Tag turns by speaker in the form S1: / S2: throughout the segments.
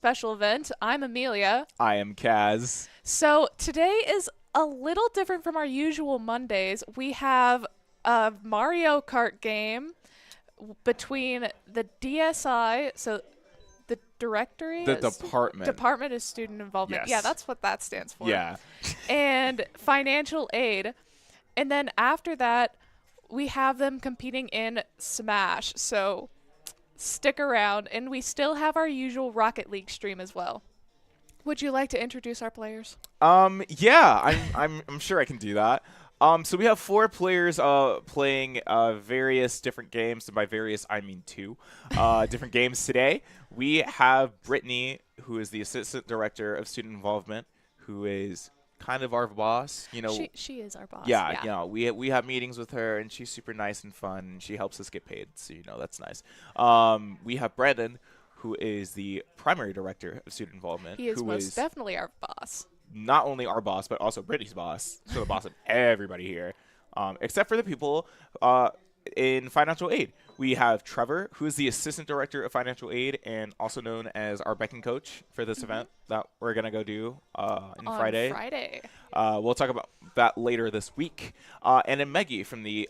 S1: special event. I'm Amelia.
S2: I am Kaz.
S1: So today is a little different from our usual Mondays. We have a Mario Kart game between the DSI, so the Department of Student Involvement.
S2: Yes.
S1: Yeah, that's what that stands for.
S2: Yeah.
S1: And financial aid. And then after that, we have them competing in Smash. So stick around, and we still have our usual Rocket League stream as well. Would you like to introduce our players?
S2: Yeah, I'm sure I can do that. So we have 4 players playing various different games, and by various I mean 2 different games today. We have Brittany, who is the Assistant Director of Student Involvement, who is kind of our boss. You know,
S1: she is our boss.
S2: Yeah, you know, we have meetings with her, and she's super nice and fun, and she helps us get paid, so you know that's nice. We have Brandon, who is the Primary Director of Student Involvement.
S1: He is most definitely our boss.
S2: Not only our boss, but also Brittany's boss, so the boss of everybody here, except for the people in financial aid. We have Trevor, who is the Assistant Director of Financial Aid and also known as our Becking Coach for this event that we're going to go do on Friday. We'll talk about that later this week. And then Maggie from the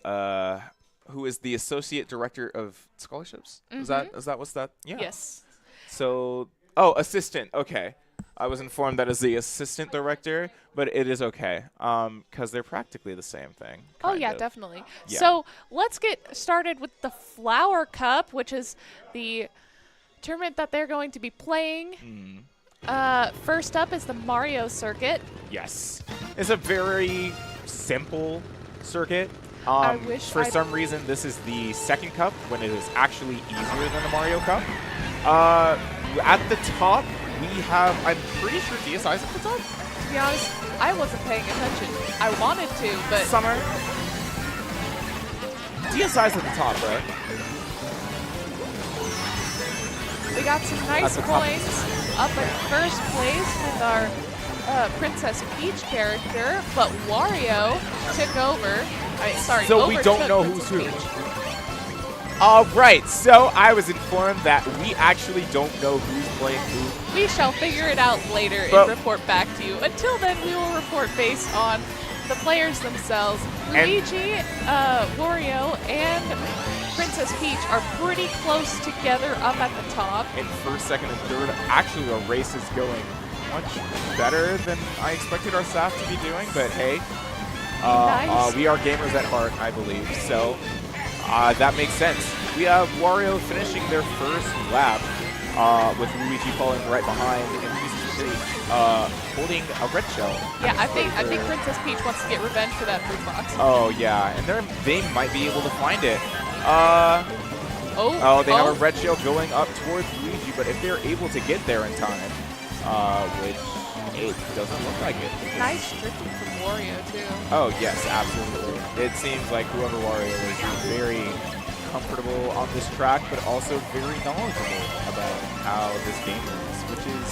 S2: who is the Associate Director of Scholarships. Is that what's that? Yeah.
S1: Yes.
S2: So, assistant. Okay. I was informed that is the assistant director, but it is okay because they're practically the same thing.
S1: Oh, yeah, definitely.
S2: Yeah.
S1: So let's get started with the Flower Cup, which is the tournament that they're going to be playing. First up is the Mario Circuit.
S2: Yes. It's a very simple circuit. For some reason, this is the second cup when it is actually easier than the Mario Cup. At the top, we have, I'm pretty sure DSI's at the top.
S1: To be honest, I wasn't paying attention. I wanted to, but...
S2: Summer. DSI's at the top, right?
S1: We got some nice points up in first place with our Princess Peach character, but Wario took over.
S2: So we don't know who's who. All right, so I was informed that we actually don't know who's playing who.
S1: We shall figure it out later and report back to you. Until then, we will report based on the players themselves. Luigi, Wario, and Princess Peach are pretty close together up at the top.
S2: In first, second, and third, actually the race is going much better than I expected our staff to be doing, but hey, we are gamers at heart, I believe, so... that makes sense. We have Wario finishing their first lap with Luigi falling right behind and holding a red shell.
S1: Yeah, I think Princess Peach wants to get revenge for that fruit box.
S2: Oh yeah, and they might be able to find it. They have a red shell going up towards Luigi, but if they're able to get there in time, which it doesn't look like it.
S1: Nice drifting from Wario too.
S2: Oh yes, absolutely. It seems like whoever Wario is very comfortable on this track, but also very knowledgeable about how this game works, which is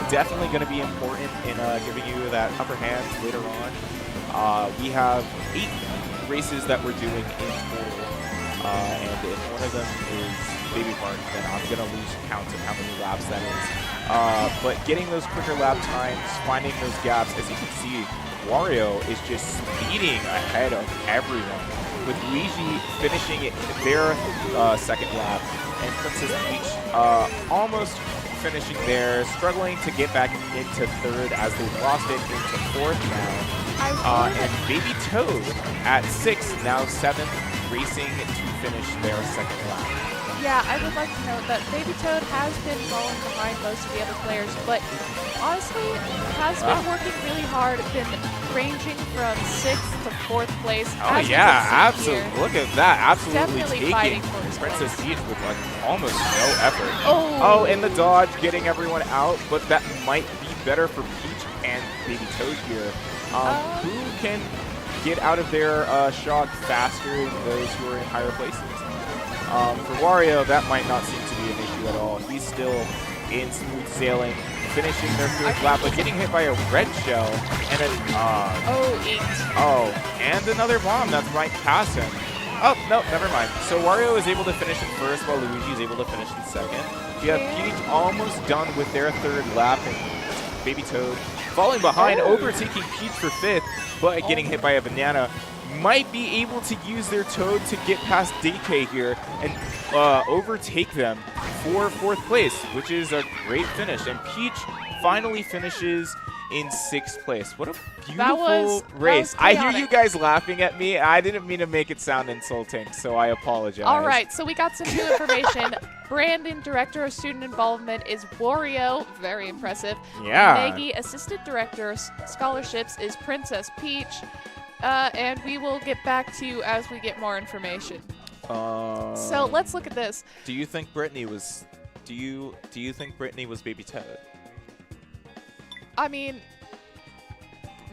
S2: definitely going to be important in giving you that upper hand later on. We have 8 races that we're doing in total, and if one of them is Baby Park, then I'm going to lose count of how many laps that is. But getting those quicker lap times, finding those gaps, as you can see, Wario is just speeding ahead of everyone, with Luigi finishing their second lap, and Princess Peach almost finishing there, struggling to get back into third as they lost it into fourth now. And Baby Toad at 6th, now 7th, racing to finish their second lap.
S1: Yeah, I would like to note that Baby Toad has been falling behind most of the other players, but honestly has been working really hard, been ranging from 6th to 4th place.
S2: Oh yeah, absolutely. Look at that, absolutely
S1: taking
S2: Princess Peach with like almost no effort.
S1: Oh,
S2: and the dodge getting everyone out, but that might be better for Peach and Baby Toad here. Who can get out of their shock faster than those who are in higher places? For Wario, that might not seem to be an issue at all. He's still in smooth sailing, finishing their 4th lap, but getting hit by a red shell and an and another bomb that's right past him. Oh, no, never mind. So Wario is able to finish in first while Luigi is able to finish in second. You have Peach almost done with their third lap, and Baby Toad falling behind, overtaking Peach for fifth, but getting hit by a banana. Might be able to use their Toad to get past DK here and overtake them for fourth place, which is a great finish. And Peach finally finishes in sixth place. What a beautiful race. I hear you guys laughing at me. I didn't mean to make it sound insulting, so I apologize.
S1: All right, so we got some new information. Brandon, Director of Student Involvement, is Wario. Very impressive.
S2: Yeah.
S1: Maggie, Assistant Director of Scholarships, is Princess Peach. And we will get back to you as we get more information. So let's look at this.
S2: Do you think Brittany was? Do you think Brittany was Baby Toad?
S1: I mean,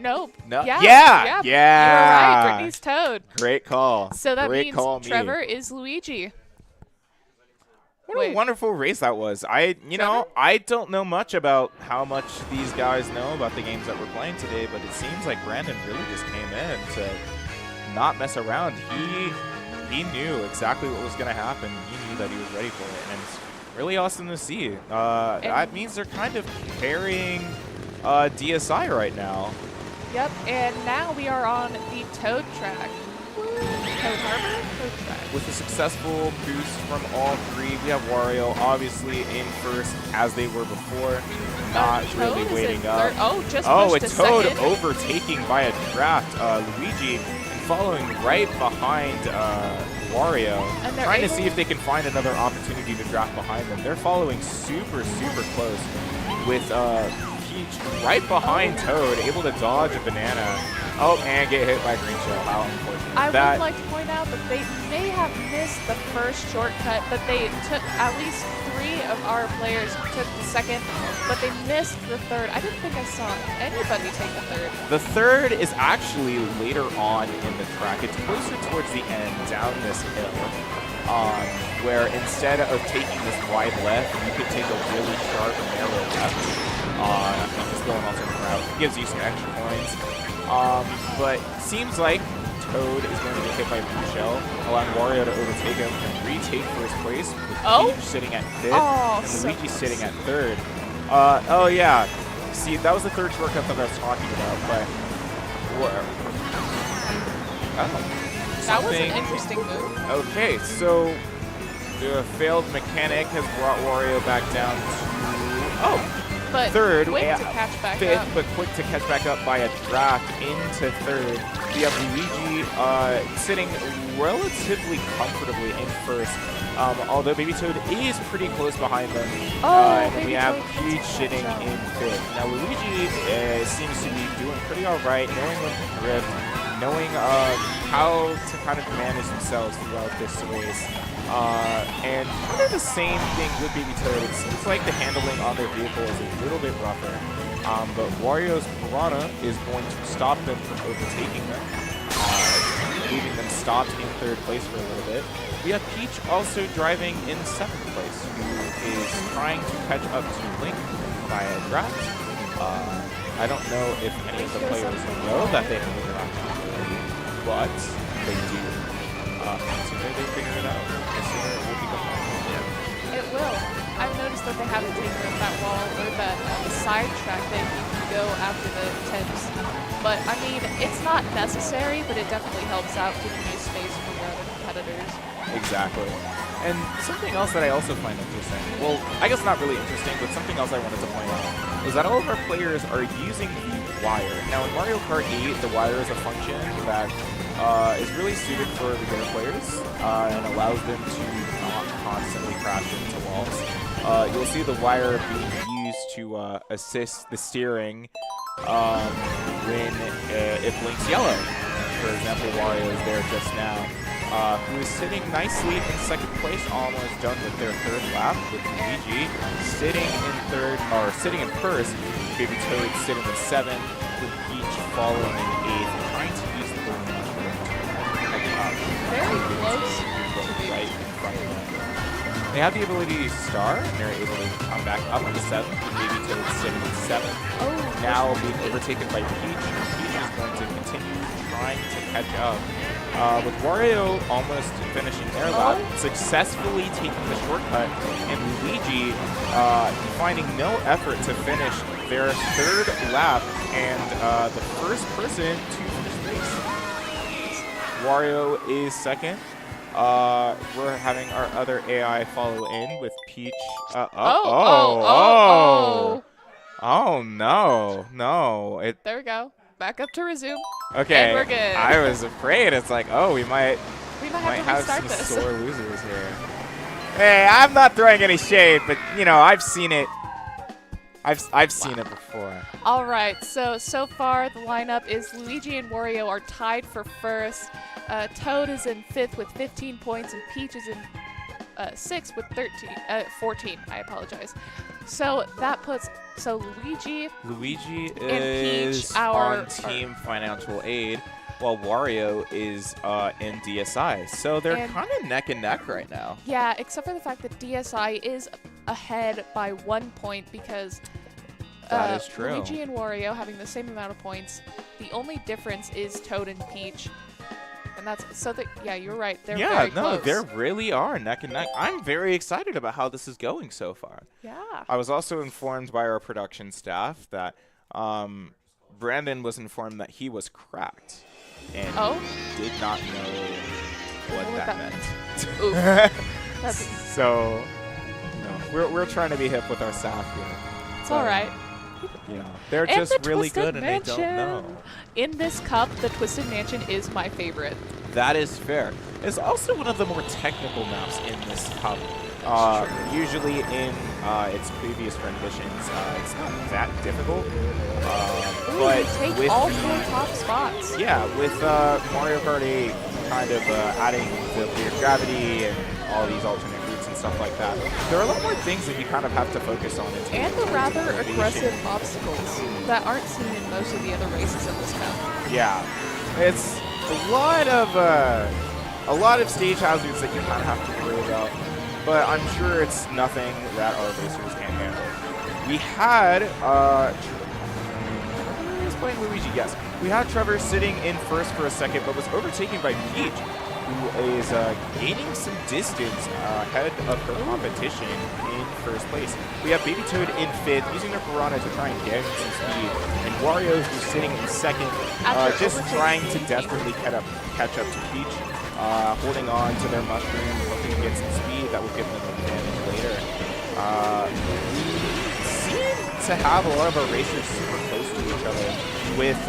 S1: nope.
S2: No.
S1: Yeah.
S2: Yeah.
S1: You were right. Brittany's Toad.
S2: Great call.
S1: So that
S2: Great
S1: means Trevor is Luigi.
S2: What a wonderful race that was. I don't know much about how much these guys know about the games that we're playing today, but it seems like Brandon really just came in to not mess around. He knew exactly what was going to happen. He knew that he was ready for it, and it's really awesome to see. That means they're kind of carrying DSI right now.
S1: Yep, and now we are on the Toad track. Toad Harbor? Toad track.
S2: With a successful boost from all three, we have Wario obviously in first as they were before, not really waiting up.
S1: A
S2: Toad
S1: second.
S2: overtaking by a draft Luigi and following right behind Wario, trying to see if they can find another opportunity to draft behind them. They're following super, super close with Peach right behind Toad, able to dodge a banana. Oh, and get hit by Green Shell. How unfortunate.
S1: I would like to point out that they may have missed the first shortcut, but they took at least 3 of our players took the second, but they missed the third. I didn't think I saw anybody take the third.
S2: The third is actually later on in the track. It's closer towards the end, down this hill, where instead of taking this wide left, you could take a really sharp and narrow left. Just go an alternate route. Gives you some extra points. But seems like Toad is going to get hit by Blue Shell, allowing Wario to overtake him and retake first place with Peach sitting at fifth and Luigi sitting at third. Oh yeah, see, that was the third shortcut that I was talking about, but
S1: that was an interesting move.
S2: Okay, so the failed mechanic has brought Wario back down to
S1: but
S2: third,
S1: quick to catch back
S2: fifth,
S1: up.
S2: but quick to catch back up by a draft into third. We have Luigi sitting relatively comfortably in first, although Baby Toad is pretty close behiund them. And we have Peach sitting in fifth. Now Luigi seems to be doing pretty all right, knowing when to drift, knowing how to kind of manage themselves throughout this race. And kind of the same thing with Baby Toad. It seems like the handling on their vehicle is a little bit rougher. But Wario's Piranha is going to stop them from overtaking them, leaving them stopped in third place for a little bit. We have Peach also driving in seventh place, who is trying to catch up to Link by a draft. I don't know if any of the players know that they have a draft, but they do. As soon as they figure it out, the sooner it will become possible.
S1: It will. I've noticed that they haven't taken up that wall or that side track that you can go after the temps. But, I mean, it's not necessary, but it definitely helps out giving you space from your other competitors.
S2: Exactly. And something else that I also find interesting, well, I guess not really interesting, but something else I wanted to point out, is that all of our players are using the wire. Now, in Mario Kart 8, the wire is a function that is really suited for beginner players and allows them to not constantly crash into walls. You'll see the wire being used to assist the steering when it blinks yellow. For example, Wario is there just now, who is sitting nicely in second place, almost done with their third lap, with Luigi sitting in first, Baby Toad sitting in seventh, with Peach following in eighth, trying to use the balloon to catch up.
S1: Very close to
S2: right in front of them. They have the ability to star, and they're able to come back up into 7th, with Baby Toad sitting in 7th.
S1: Oh,
S2: Now being overtaken by Peach, and Peach is going to continue trying to catch up. With Wario almost finishing their lap, successfully taking the shortcut, and Luigi finding no effort to finish their 3rd lap, and the first person to finish the race. Wario is 2nd. We're having our other AI follow in with Peach. Oh no!
S1: There we go. Back up to resume.
S2: Okay,
S1: and we're good.
S2: I was afraid. It's like, oh, we might
S1: have to
S2: have
S1: restart
S2: some
S1: this.
S2: sore losers here. Hey, I'm not throwing any shade, but you know, I've seen it. I've seen it before.
S1: All right, so far the lineup is Luigi and Wario are tied for 1st. Toad is in 5th with 15 points, and Peach is in 6th with 14. I apologize. So that puts Luigi
S2: is
S1: Peach,
S2: on Team Financial Aid, while Wario is in DSI. So they're kind of neck and neck right now.
S1: Yeah, except for the fact that DSI is ahead by 1 point because
S2: that is true.
S1: Luigi and Wario having the same amount of points. The only difference is Toad and Peach. And that's yeah, you're right. They're very close.
S2: They really are neck and neck. I'm very excited about how this is going so far.
S1: Yeah.
S2: I was also informed by our production staff that Brandon was informed that he was cracked and did not know what that meant. So, we're trying to be hip with our staff here.
S1: It's all right.
S2: You know, they're just really good and they don't know.
S1: In this cup, the Twisted Mansion is my favorite.
S2: That is fair. It's also one of the more technical maps in this cup. Usually in its previous renditions, it's not that difficult. But
S1: take
S2: with
S1: all 4 top spots.
S2: Yeah, with Mario Kart 8 kind of adding the weird gravity and all these alternate routes and stuff like that, there are a lot more things that you kind of have to focus on.
S1: And the rather aggressive obstacles that aren't seen in most of the other races in this map.
S2: Yeah, it's a lot of stage hazards that you kind of have to worry about, but I'm sure it's nothing that our racers can't handle. We had Luigi, yes. We had Trevor sitting in 1st for a second, but was overtaken by Peach, who is gaining some distance ahead of her competition in 1st place. We have Baby Toad in 5th, using their Piranha to try and get some speed, and Wario, who's sitting in 2nd, just trying to desperately catch up to Peach, holding on to their mushroom, hoping to get some speed that will give them an advantage later. We seem to have a lot of our racers super close to each other, with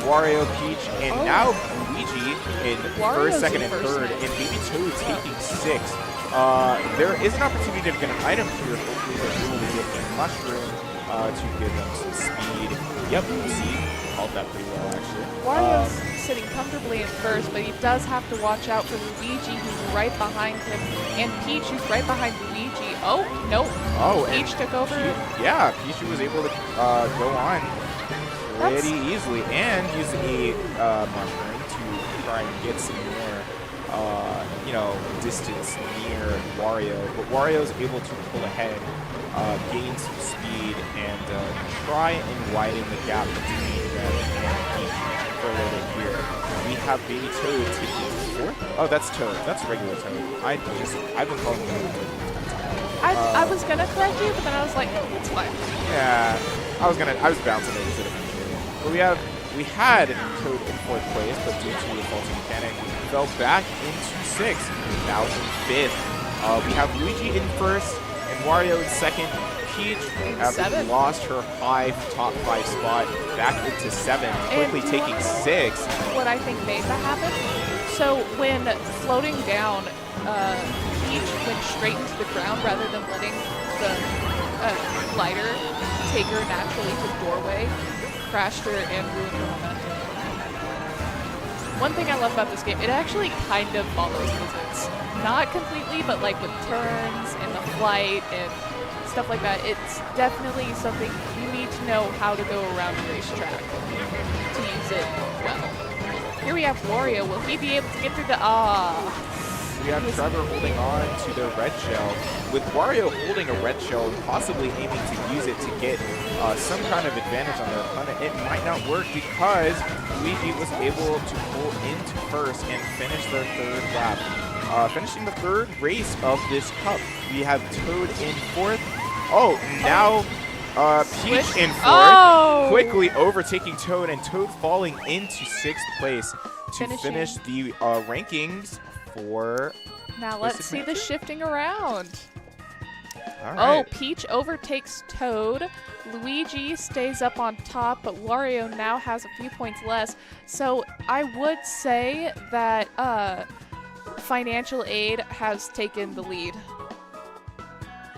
S2: Wario, Peach, and now Luigi in 1st, 2nd, and 3rd, and Baby Toad taking 6th. There is an opportunity to get an item here. Hopefully they're able to get a mushroom to give them some speed. Yep, see, called that pretty well actually.
S1: Wario's sitting comfortably in 1st, but he does have to watch out for Luigi, who's right behind him, and Peach, who's right behind Luigi. Oh, nope.
S2: Oh,
S1: Peach took over.
S2: Peach was able to go on pretty easily and use a mushroom to try and get some more, distance near Wario. But Wario's able to pull ahead, gain some speed, and try and widen the gap between them and Peach for a little bit here. We have Baby Toad taking 4th. Oh, that's Toad. That's regular Toad. I've been calling him Toad.
S1: I was gonna correct you, but then I was like, it's fine.
S2: Yeah, I was bouncing it instead of controlling. But we had Toad in 4th place, but due to a faulty mechanic, fell back into 6th. Now in 5th. We have Luigi in 1st and Wario in 2nd. Peach, having lost her top 5 spot, back into 7th, quickly taking 6th.
S1: What I think made that happen? So when floating down, Peach went straight into the ground rather than letting the glider take her naturally to the doorway, crashed her and ruined her momentum. One thing I love about this game, it actually kind of follows physics. Not completely, but like with turns and the flight and stuff like that. It's definitely something you need to know how to go around the racetrack to use it well. Here we have Wario. Will he be able to get through the
S2: we have Trevor holding on to their red shell, with Wario holding a red shell and possibly aiming to use it to get some kind of advantage on their opponent. It might not work because Luigi was able to pull into first and finish their third lap. Finishing the third race of this cup. We have Toad in fourth. Oh, now Peach in fourth, quickly overtaking Toad, and Toad falling into sixth place to finish the rankings for.
S1: Now let's see the shifting around.
S2: All right.
S1: Oh, Peach overtakes Toad. Luigi stays up on top, but Wario now has a few points less. So I would say that financial aid has taken the lead.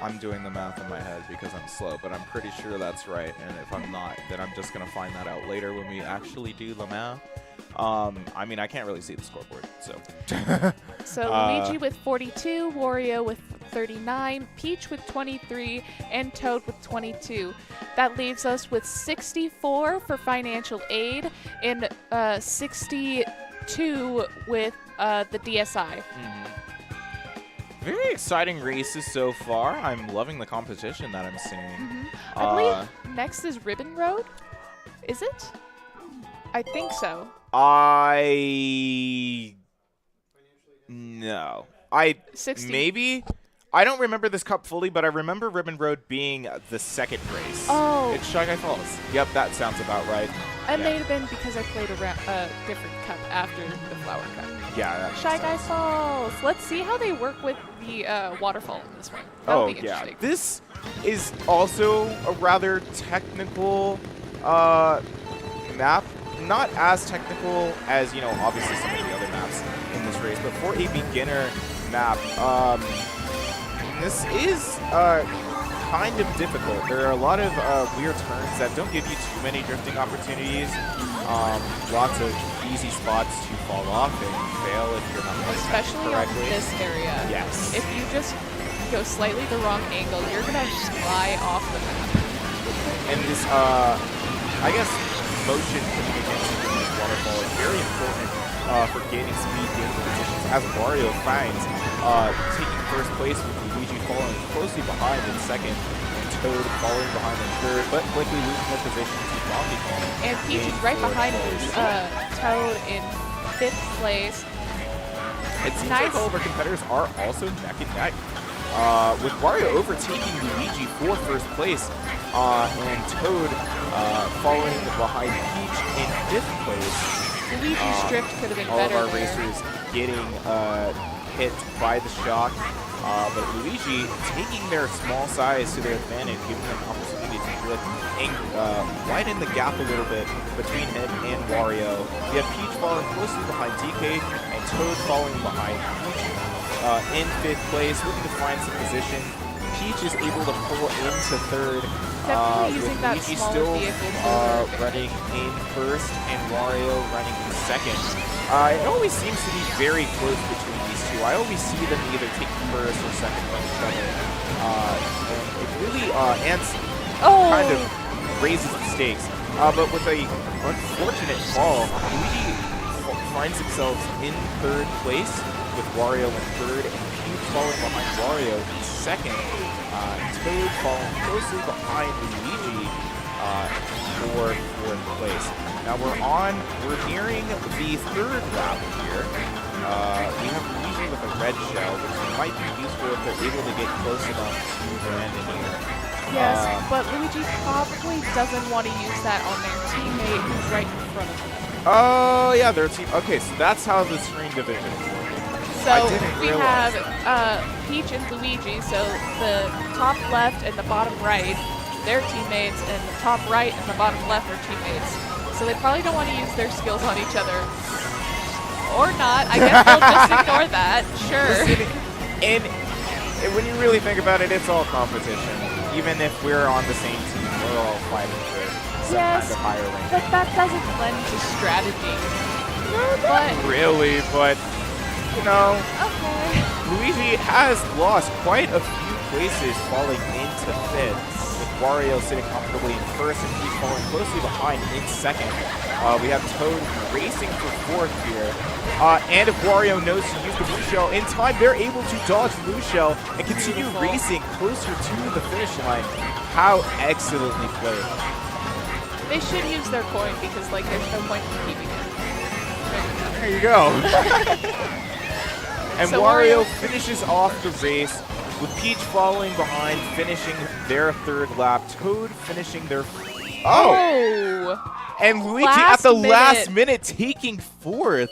S2: I'm doing the math in my head because I'm slow, but I'm pretty sure that's right. And if I'm not, then I'm just going to find that out later when we actually do the math. I mean, I can't really see the scoreboard, so.
S1: So Luigi with 42, Wario with 39, Peach with 23, and Toad with 22. That leaves us with 64 for financial aid and 62 with the DSI.
S2: Very exciting races so far. I'm loving the competition that I'm seeing.
S1: I believe next is Ribbon Road. Is it? I think so.
S2: No.
S1: 60.
S2: Maybe. I don't remember this cup fully, but I remember Ribbon Road being the second race.
S1: Oh.
S2: It's Shy Guy Falls. Yep, that sounds about right.
S1: It may have been because I played a different cup after the Flower Cup.
S2: Yeah, that
S1: Shy Guy Falls. Let's see how they work with the waterfall in this one.
S2: Oh,
S1: be
S2: yeah.
S1: interesting.
S2: This is also a rather technical map. Not as technical as, you know, obviously some of the other maps in this race, but for a beginner map, this is kind of difficult. There are a lot of weird turns that don't give you too many drifting opportunities. Lots of easy spots to fall off and fail if you're not playing
S1: especially
S2: correctly.
S1: on this area.
S2: Yes.
S1: If you just go slightly the wrong angle, you're gonna just fly off the map.
S2: And this, I guess, motion pushing against you in this waterfall is very important for gaining speed, gaining positions, as Wario finds taking first place with Luigi falling closely behind in second, and Toad falling behind in third, but quickly losing their position to Donkey Kong.
S1: And Peach is right behind Toad in fifth place.
S2: It seems like all of our competitors are also neck and neck. With Wario overtaking Luigi for first place, and Toad following behind Peach in fifth place.
S1: Luigi's drift could have been
S2: all
S1: better
S2: of our
S1: there.
S2: racers getting hit by the shock, but Luigi taking their small size to their advantage, giving them an opportunity to drift and widen the gap a little bit between him and Wario. We have Peach falling closely behind DK and Toad falling behind Peach in fifth place, looking to find some position. Peach is able to pull into third,
S1: using
S2: with
S1: that
S2: Luigi
S1: smaller
S2: still
S1: vehicle
S2: running in first and Wario running in second. It always seems to be very close between these two. I always see them either take first or second from each other. And it really kind of raises the stakes. But with a unfortunate fall, Luigi finds himself in third place with Wario in third and Peach falling behind Wario in second. Toad falling closely behind Luigi for fourth place. Now we're nearing the third lap here. We have Luigi with a red shell, which might be useful if they're able to get close enough to Brandon here.
S1: Yes, but Luigi probably doesn't want to use that on their teammate who's right in front of them.
S2: Oh, yeah, their team. Okay, so that's how the screen division is working.
S1: So we have Peach and Luigi, so the top left and the bottom right, they're teammates, and the top right and the bottom left are teammates. So they probably don't want to use their skills on each other. Or not. I guess they'll just ignore that. Sure.
S2: And when you really think about it, it's all competition. Even if we're on the same team, we're all fighting for some kind of higher rank.
S1: But that doesn't lend to strategy.
S2: Not really, but, you know,
S1: okay.
S2: Luigi has lost quite a few places falling into fifth, with Wario sitting comfortably in first and Peach falling closely behind in second. We have Toad racing for fourth here. And if Wario knows to use the blue shell in time, they're able to dodge blue shell and continue racing closer to the finish line. How excellently played.
S1: They should use their coin because, like, there's no point in keeping it.
S2: There you go. And
S1: So
S2: Wario finishes off the race with Peach following behind, finishing their third lap. Toad finishing their...
S1: Oh!
S2: And Luigi
S1: Last
S2: at the
S1: minute.
S2: last minute taking fourth.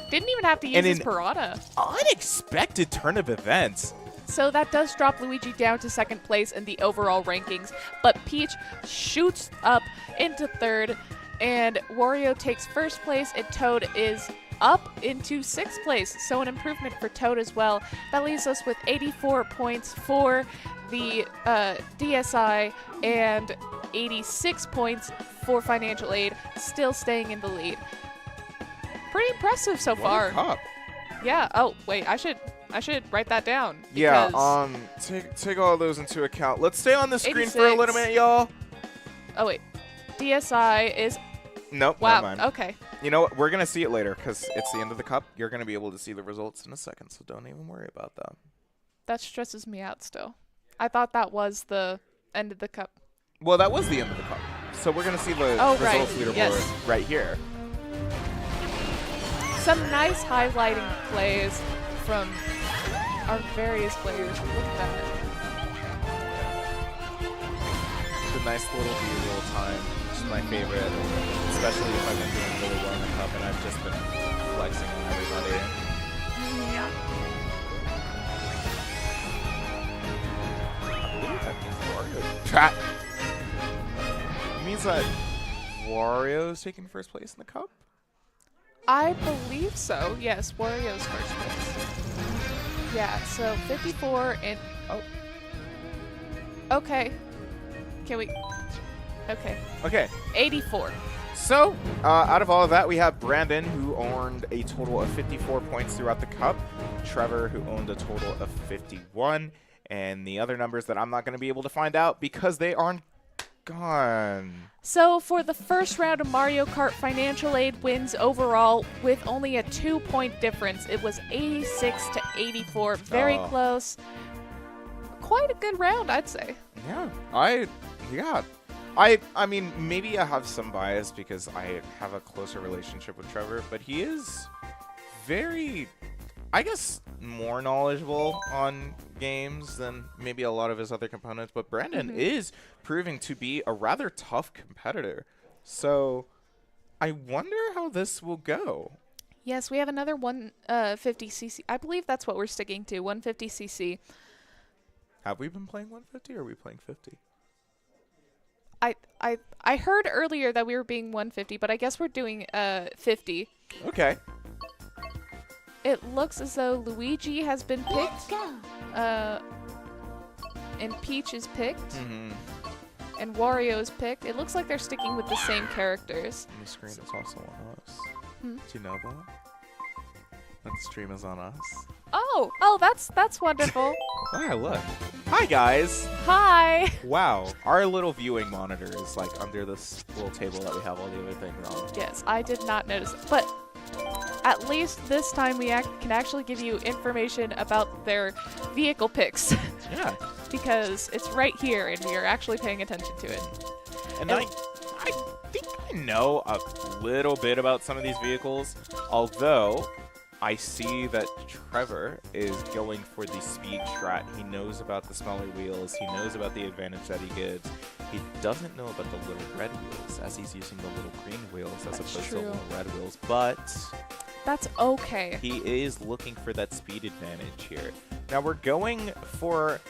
S1: Didn't even have to use
S2: And
S1: his
S2: an
S1: piranha.
S2: Unexpected turn of events.
S1: So that does drop Luigi down to second place in the overall rankings, but Peach shoots up into third, and Wario takes first place, and Toad is up into sixth place. So an improvement for Toad as well. That leaves us with 84 points for the DSi and 86 points for financial aid, still staying in the lead. Pretty impressive so far.
S2: Cup.
S1: Yeah. Oh, wait. I should write that down.
S2: Yeah,
S1: because-
S2: take all those into account. Let's stay on the screen for a
S1: 86.
S2: little minute, y'all.
S1: Oh wait, DSi is
S2: Nope,
S1: wow.
S2: never mind.
S1: Okay.
S2: You know what? We're going to see it later because it's the end of the cup. You're going to be able to see the results in a second, so don't even worry about that.
S1: That stresses me out still. I thought that was the end of the cup.
S2: Well, that was the end of the cup. So we're going to see the
S1: Oh, right.
S2: results leaderboard
S1: Yes.
S2: right here.
S1: Some nice highlighting plays from our various players. Look at that.
S2: The nice little B-roll time, which is my favorite, especially if I've been doing really well in the cup and I've just been flexing on everybody. I believe that means Wario. Trap. It means that Wario's taking first place in the cup?
S1: I believe so. Yes, Wario's first place. Yeah. So 54 and oh. Okay. Can we? Okay.
S2: Okay.
S1: 84.
S2: So, out of all of that, we have Brandon, who earned a total of 54 points throughout the cup. Trevor, who owned a total of 51. And the other numbers that I'm not going to be able to find out because they aren't gone.
S1: So for the first round of Mario Kart, financial aid wins overall with only a 2-point difference. It was 86 to 84. Very
S2: Oh.
S1: close. Quite a good round, I'd say.
S2: Yeah. I mean, maybe I have some bias because I have a closer relationship with Trevor, but he is very, I guess, more knowledgeable on games than maybe a lot of his other components. But Brandon is proving to be a rather tough competitor. So I wonder how this will go.
S1: Yes, we have another 150cc. I believe that's what we're sticking to, 150cc.
S2: Have we been playing 150 or are we playing 50?
S1: I heard earlier that we were being 150, but I guess we're doing 50.
S2: Okay.
S1: It looks as though Luigi has been picked. And Peach is picked. And Wario is picked. It looks like they're sticking with the same characters.
S2: And the screen is also on us.
S1: Hmm?
S2: Do you know that? That the stream is on us.
S1: Oh, that's wonderful.
S2: Ah, look. Hi, guys.
S1: Hi.
S2: Wow. Our little viewing monitor is like under this little table that we have all the other things on.
S1: Yes, I did not notice it. But at least this time we can actually give you information about their vehicle picks.
S2: Yeah.
S1: Because it's right here and we are actually paying attention to it.
S2: And I think I know a little bit about some of these vehicles, although I see that Trevor is going for the speed strat. He knows about the smaller wheels. He knows about the advantage that he gives. He doesn't know about the little red wheels, as he's using the little green wheels as opposed to the little red wheels. But
S1: that's okay.
S2: he is looking for that speed advantage here. Now we're going for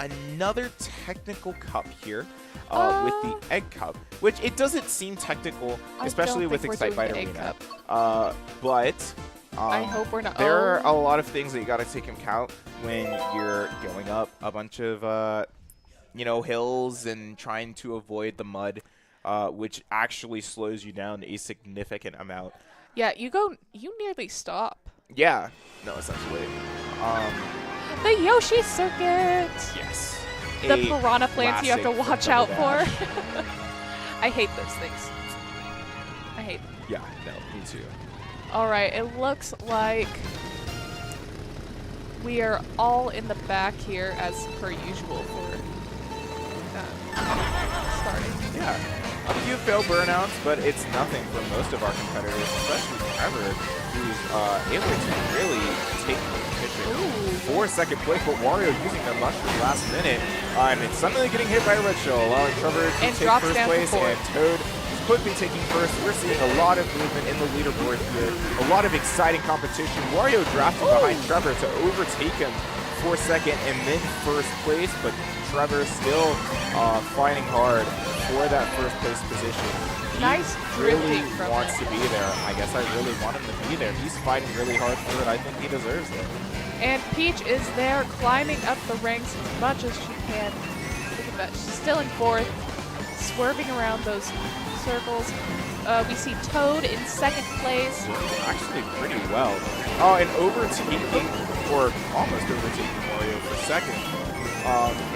S2: another technical cup here with the Egg Cup, which it doesn't seem technical, especially with Excitebike Arena. But
S1: I hope we're not.
S2: There are a lot of things that you got to take into account when you're going up a bunch of, hills and trying to avoid the mud, which actually slows you down a significant amount.
S1: Yeah, you nearly stop.
S2: Yeah, no, essentially.
S1: The Yoshi Circuit.
S2: Yes.
S1: The piranha plants you have to
S2: classic
S1: watch
S2: from
S1: out
S2: Double
S1: for.
S2: Dash.
S1: I hate those things. I hate them.
S2: Yeah, no, me too.
S1: All right, it looks like we are all in the back here as per usual for starting.
S2: Yeah, a few failed burnouts, but it's nothing for most of our competitors, especially Trevor, who's able to really take the position for second place, but Wario using the mushroom last minute, and it's suddenly getting hit by a red shell, allowing Trevor to take first place, and Toad quickly taking first. We're seeing a lot of movement in the leaderboard here, a lot of exciting competition. Wario drafting behind Trevor to overtake him for second and then first place, but Trevor still fighting hard for that first place position.
S1: Nice
S2: really
S1: drifting from
S2: wants
S1: him.
S2: to be there. I guess I really want him to be there. He's fighting really hard for it. I think he deserves it.
S1: And Peach is there climbing up the ranks as much as she can. Look at that. She's still in fourth, swerving around those circles. We see Toad in second place.
S2: Actually pretty well. Oh, and overtaking, or almost overtaking Wario for second.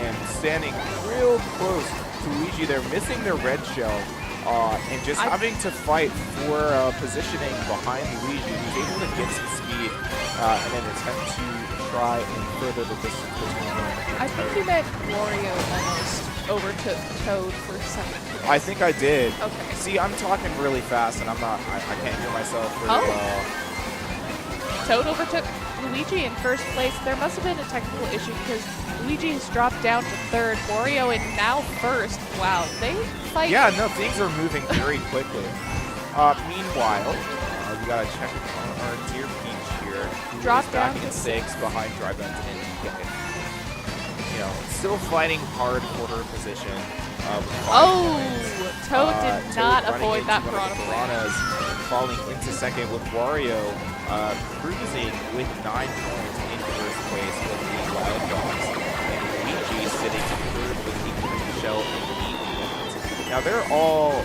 S2: And standing real close to Luigi. They're missing their red shell. And just having to fight for positioning behind Luigi, who's able to get some speed in an attempt to try and further the distance between them.
S1: I think you meant Wario almost overtook Toad for second place.
S2: I think I did.
S1: Okay.
S2: See, I'm talking really fast, and I can't hear myself really well.
S1: Toad overtook Luigi in first place. There must have been a technical issue because Luigi has dropped down to third. Wario in now first. Wow, they fight.
S2: Yeah, no, things are moving very quickly. Meanwhile, we gotta check on our dear Peach here. Who
S1: Drop
S2: is
S1: down
S2: back
S1: to
S2: in sixth behind Drive and you know, still fighting hard for her position.
S1: Toad did not
S2: Toad
S1: avoid that
S2: piranha.
S1: piranha.
S2: Falling into second with Wario cruising with 9 points in first place with the Wild Dogs. And Luigi sitting third with the green shell and 8 points. Now they're all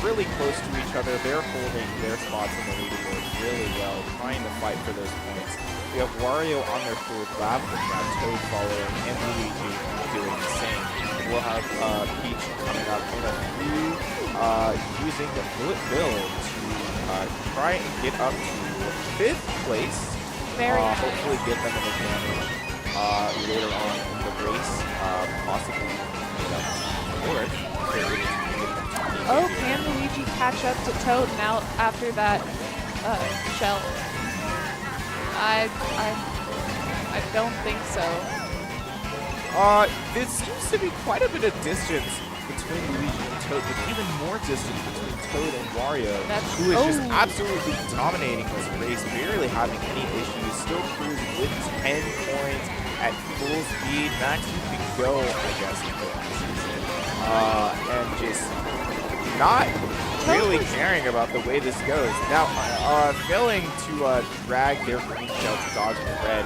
S2: really close to each other. They're holding their spots in the leaderboard really well, trying to fight for those points. We have Wario on their third lap, with Toad following, and Luigi doing the same. We'll have Peach coming up in a few, using the bullet bill to try and get up to 5th place.
S1: Very nice.
S2: Hopefully get them an advantage later on in the race, possibly fourth.
S1: Oh, can Luigi catch up to Toad now after that shell? I don't think so.
S2: There seems to be quite a bit of distance between Luigi and Toad, but even more distance between Toad and Wario, who is just absolutely dominating this race, barely having any issues, still cruising with 10 points at full speed, max you can go, I guess, in the season, and just not really caring about the way this goes. Now, failing to drag their green shell to dodge the red,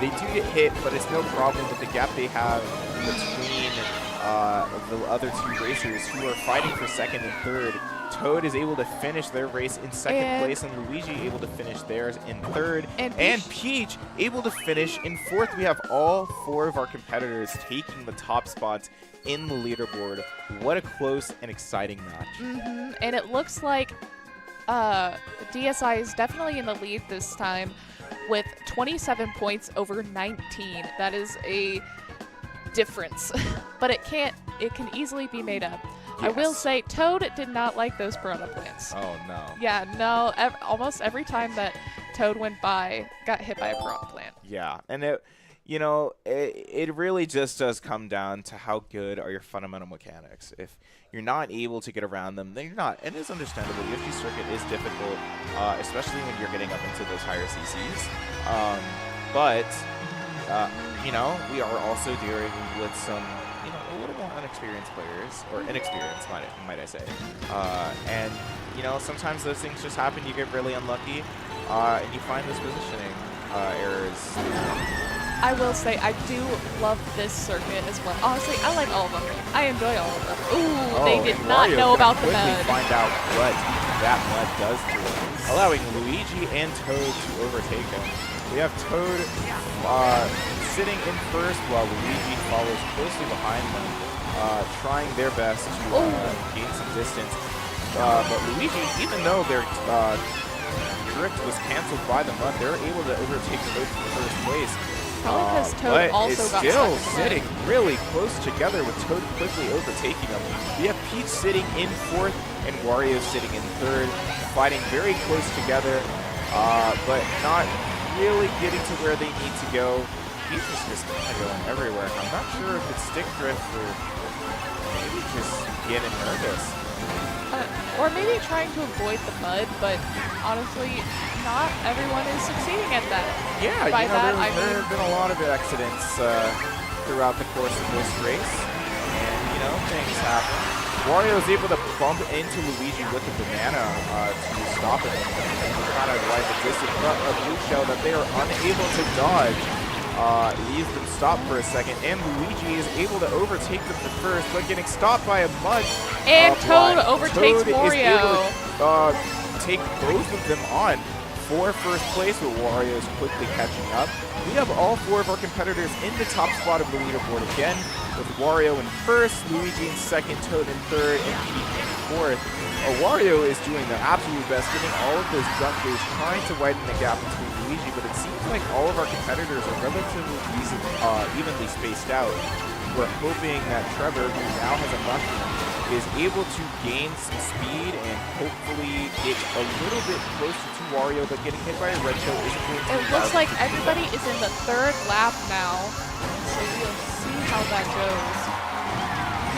S2: they do get hit, but it's no problem with the gap they have between the other two racers who are fighting for second and third. Toad is able to finish their race in second place, and Luigi able to finish theirs in third, and Peach able to finish in fourth. We have all 4 of our competitors taking the top spots in the leaderboard. What a close and exciting match.
S1: And it looks like DSI is definitely in the lead this time with 27 points over 19. That is a difference, but it can easily be made up. Yes. I will say Toad did not like those piranha plants.
S2: Oh no.
S1: Yeah, no, almost every time that Toad went by, got hit by a piranha plant.
S2: Yeah, and it really just does come down to how good are your fundamental mechanics. If you're not able to get around them, then you're not. And it's understandable. The UFG circuit is difficult, especially when you're getting up into those higher CCs. But we are also dealing with some, a little more unexperienced players, or inexperienced, might I say. And sometimes those things just happen. You get really unlucky, and you find those positioning errors.
S1: I will say I do love this circuit as well. Honestly, I like all of them. I enjoy all of them. Ooh, they did not know about the mud.
S2: Find out what that mud does to him, allowing Luigi and Toad to overtake him. We have Toad sitting in first while Luigi follows closely behind them, trying their best to gain some distance. But Luigi, even though their drift was canceled by the mud, they're able to overtake Toad for first place.
S1: Probably because Toad
S2: but
S1: also
S2: it's
S1: got
S2: still
S1: stuck in the
S2: sitting really close together with Toad quickly overtaking them. We have Peach sitting in fourth and Wario sitting in third, fighting very close together, but not really getting to where they need to go. Peach is just kind of going everywhere. I'm not sure if it's stick drift or maybe just getting nervous.
S1: Or maybe trying to avoid the mud, but honestly, not everyone is succeeding at that.
S2: Yeah,
S1: By that,
S2: there have been a lot of accidents throughout the course of this race, and things happen. Wario is able to bump into Luigi with the banana to stop him and kind of wide the distance, but a blue shell that they are unable to dodge leaves them stopped for a second, and Luigi is able to overtake them for first, but getting stopped by a mud.
S1: And Toad overtakes
S2: Toad
S1: Wario.
S2: is able to take both of them on for first place, with Wario is quickly catching up. We have all four of our competitors in the top spot of the leaderboard again, with Wario in first, Luigi in second, Toad in third, and Peach in fourth. Wario is doing the absolute best, getting all of those jumpers, trying to widen the gap between Luigi, but it seems like all of our competitors are relatively evenly spaced out. We're hoping that Trevor, who now has a mushroom, is able to gain some speed and hopefully get a little bit closer to Wario, but getting hit by a red shell isn't going to
S1: It looks like everybody is in the third lap now, so we'll see how that goes.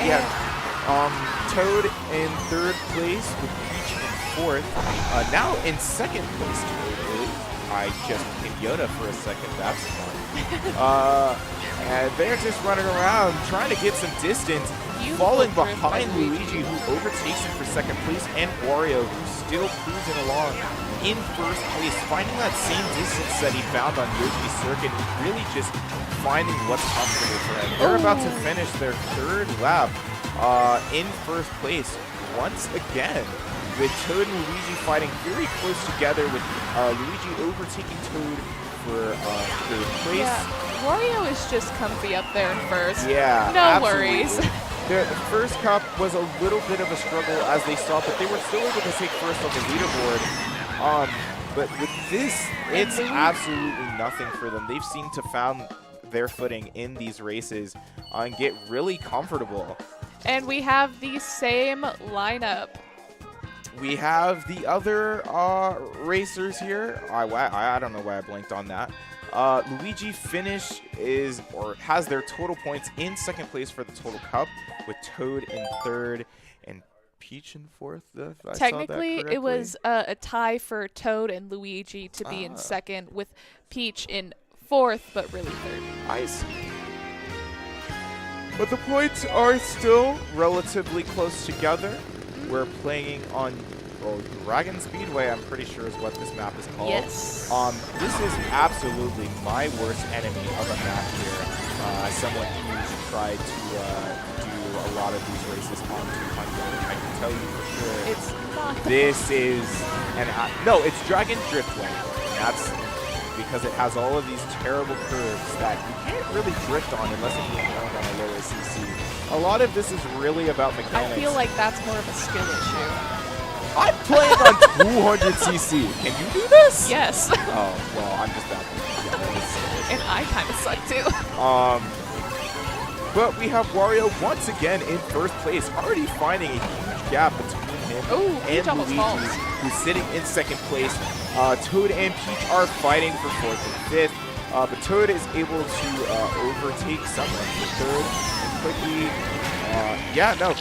S2: Yeah, Toad in third place with Peach in fourth. Now in second place, Toad is. I just became Yoda for a second. That's fun. And they're just running around trying to get some distance, falling behind Luigi, who overtakes him for second place, and Wario, who's still cruising along in first place, finding that same distance that he found on Yoshi's circuit, really just finding what's comfortable for him. They're about to finish their third lap in first place once again, with Toad and Luigi fighting very close together, with Luigi overtaking Toad for third place.
S1: Yeah, Wario is just comfy up there in first.
S2: Yeah,
S1: no
S2: absolutely.
S1: worries.
S2: The first cup was a little bit of a struggle, as they saw, but they were still able to take first on the leaderboard. But with this, it's absolutely nothing for them. They've seemed to found their footing in these races and get really comfortable.
S1: And we have the same lineup.
S2: We have the other racers here. I don't know why I blanked on that. Luigi has their total points in second place for the total cup, with Toad in third and Peach in fourth.
S1: Technically, it was a tie for Toad and Luigi to be in second, with Peach in fourth, but really third.
S2: I see. But the points are still relatively close together. We're playing on Dragon Speedway, I'm pretty sure is what this map is called.
S1: Yes.
S2: This is absolutely my worst enemy of a map here. Someone who's tried to do a lot of these races on 200. I can tell you for sure.
S1: It's not.
S2: This is no, it's Dragon Driftway. That's because it has all of these terrible curves that you can't really drift on unless you're being owned on a lower CC. A lot of this is really about mechanics.
S1: I feel like that's more of a skill issue.
S2: I'm playing on 200cc. Can you do this?
S1: Yes.
S2: Oh, well, I'm just bad.
S1: And I kind of suck too.
S2: But we have Wario once again in first place, already finding a huge gap between him and Luigi, who's sitting in second place. Toad and Peach are fighting for fourth and fifth, but Toad is able to overtake someone for third and quickly.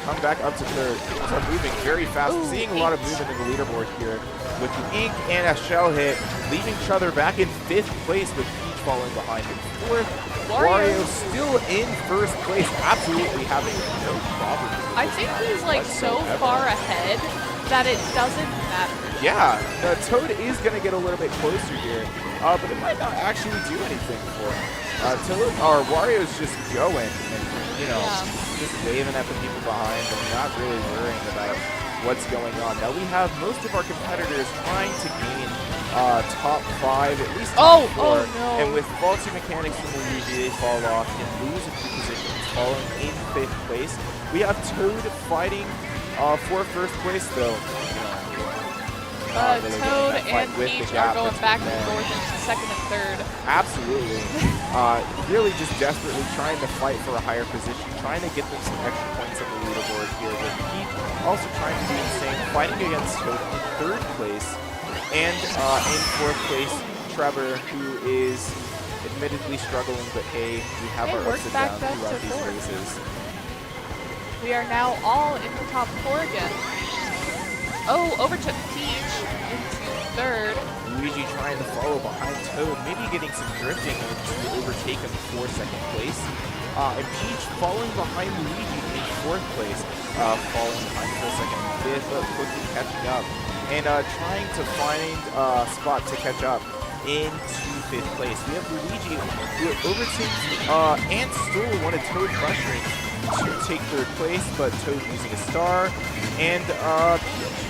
S2: Come back up to third. Things are moving very fast. We're seeing a lot of movement in the leaderboard here, with the ink and a shell hit, leaving each other back in fifth place, with Peach falling behind in fourth. Wario still in first place, absolutely having no problem.
S1: I think he's like so far ahead that it doesn't matter.
S2: Yeah, Toad is going to get a little bit closer here, but it might not actually do anything for him. Wario's just going and, just waving at the people behind and not really worrying about what's going on. Now we have most of our competitors trying to gain top 5, at least
S1: Oh,
S2: top 4.
S1: oh no.
S2: And with faulty mechanics from Luigi, they fall off and lose a few positions, falling in 5th place. We have Toad fighting for 1st place, though.
S1: Toad and Peach are going back and forth into 2nd and 3rd.
S2: Absolutely. Really just desperately trying to fight for a higher position, trying to get them some extra points on the leaderboard here. With Peach also trying to do the same, fighting against Toad in 3rd place. And in 4th place, Trevor, who is admittedly struggling, but hey, we have our ups and downs throughout these races.
S1: We are now all in the top 4 again. Oh, over to Peach into 3rd.
S2: Luigi trying to follow behind Toad, maybe getting some drifting to overtake him for 2nd place. And Peach falling behind Luigi in 4th place, falling behind for 2nd and 5th, but quickly catching up. And trying to find a spot to catch up into 5th place. We have Luigi who overtakes and stole one of Toad's mushrooms to take 3rd place, but Toad using a star, and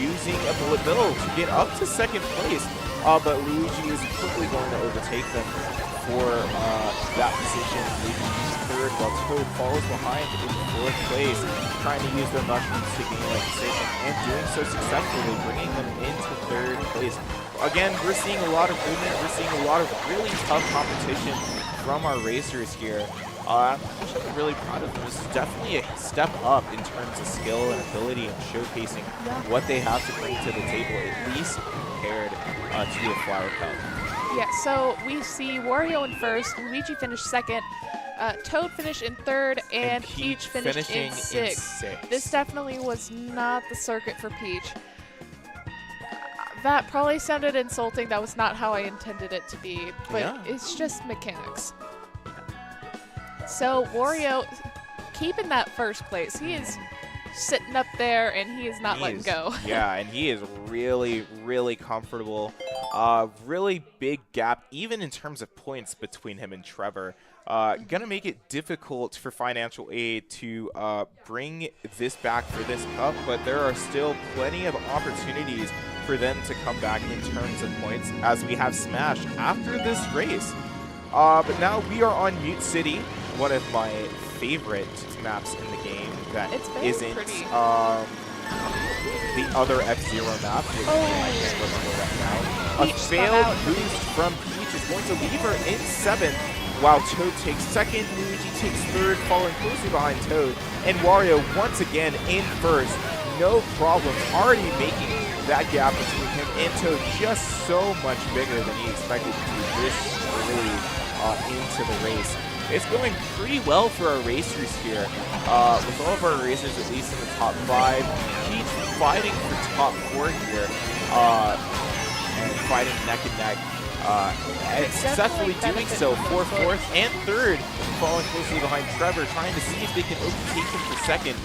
S2: using a bullet bill to get up to 2nd place. But Luigi is quickly going to overtake them for that position. Luigi is 3rd, while Toad falls behind in 4th place, trying to use their mushrooms to gain a position, and doing so successfully, bringing them into 3rd place. Again, we're seeing a lot of movement. We're seeing a lot of really tough competition from our racers here. I'm actually really proud of them. This is definitely a step up in terms of skill and ability and showcasing what they have to bring to the table, at least compared to the Flower Cup.
S1: Yeah, so we see Wario in 1st, Luigi finished 2nd, Toad finished in 3rd, and Peach finished in 6th. This definitely was not the circuit for Peach. That probably sounded insulting. That was not how I intended it to be, but it's just mechanics. So Wario keeping that 1st place. He is sitting up there and he is not letting go.
S2: Yeah, and he is really, really comfortable. Really big gap, even in terms of points between him and Trevor. Gonna make it difficult for Financial Aid to bring this back for this cup, but there are still plenty of opportunities for them to come back in terms of points, as we have Smash after this race. But now we are on Mute City, one of my favorite maps in the game that isn't the other F-Zero map, which I can't remember right now. A failed boost from Peach is going to leave her in 7th, while Toad takes 2nd, Luigi takes 3rd, falling closely behind Toad, and Wario once again in 1st. No problem, already making that gap between him and Toad just so much bigger than he expected to do this early into the race. It's going pretty well for our racers here, with all of our racers at least in the top 5. Peach fighting for top 4 here, fighting neck and neck, and successfully doing so for 4th and 3rd, falling closely behind Trevor, trying to see if they can overtake him for 2nd.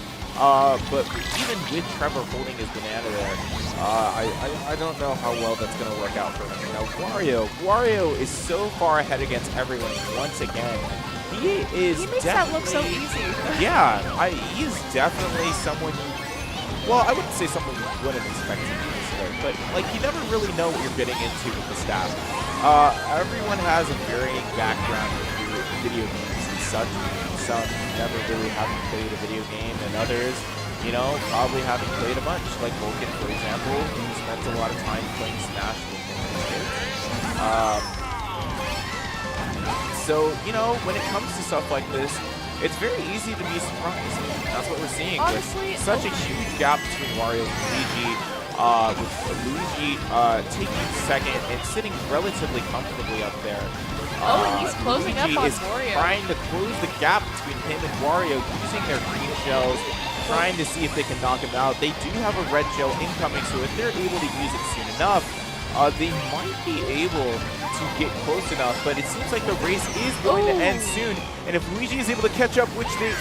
S2: But even with Trevor holding his banana there, I don't know how well that's going to work out for him. Now, Wario is so far ahead against everyone once again. He makes
S1: that look so easy.
S2: Yeah, he is definitely someone well, I wouldn't say someone you wouldn't expect to do this way, but like you never really know what you're getting into with the staff. Everyone has a varying background with video games and such. Some never really haven't played a video game, and others, you know, probably haven't played a bunch, like Vulcan, for example, who spent a lot of time playing Smash with him. So, you know, when it comes to stuff like this, it's very easy to be surprised. That's what we're seeing.
S1: Honestly,
S2: with such a huge gap between Wario and Luigi, with Luigi taking 2nd and sitting relatively comfortably up there.
S1: And he's closing
S2: Luigi
S1: up on
S2: is
S1: Wario.
S2: trying to close the gap between him and Wario, using their green shells, trying to see if they can knock him out. They do have a red shell incoming, so if they're able to use it soon enough, they might be able to get close enough, but it seems like the race is going to end soon, and if Luigi is able to catch up, which they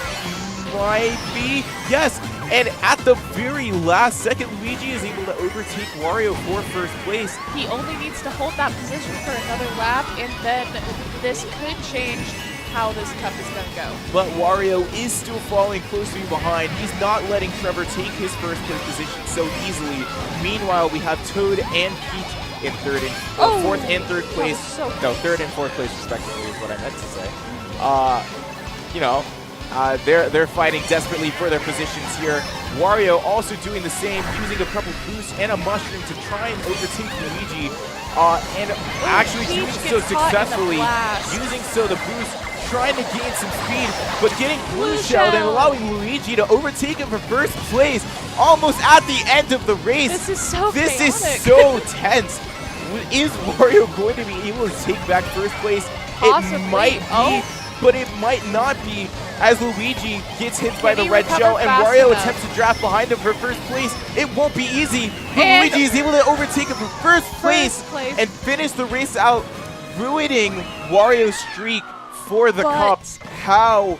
S2: might be, yes, and at the very last second, Luigi is able to overtake Wario for 1st place.
S1: He only needs to hold that position for another lap, and then this could change how this cup is going to go.
S2: But Wario is still falling closely behind. He's not letting Trevor take his 1st place position so easily. Meanwhile, we have Toad and Peach in third and fourth and third place. No, third and fourth place respectively is what I meant to say. You know, they're fighting desperately for their positions here. Wario also doing the same, using a couple boosts and a mushroom to try and overtake Luigi, and actually doing so successfully, using the boost, trying to gain some speed, but getting blue shelled and allowing Luigi to overtake him for first place, almost at the end of the race.
S1: This is so
S2: This
S1: chaotic.
S2: is so tense. Is Wario going to be able to take back first place?
S1: Possibly.
S2: It might be, but it might not be, as Luigi gets hit by the red shell and Wario attempts to draft behind him for first place. It won't be easy, but Luigi is able to overtake him for first place and finish the race out, ruining Wario's streak for the cup. How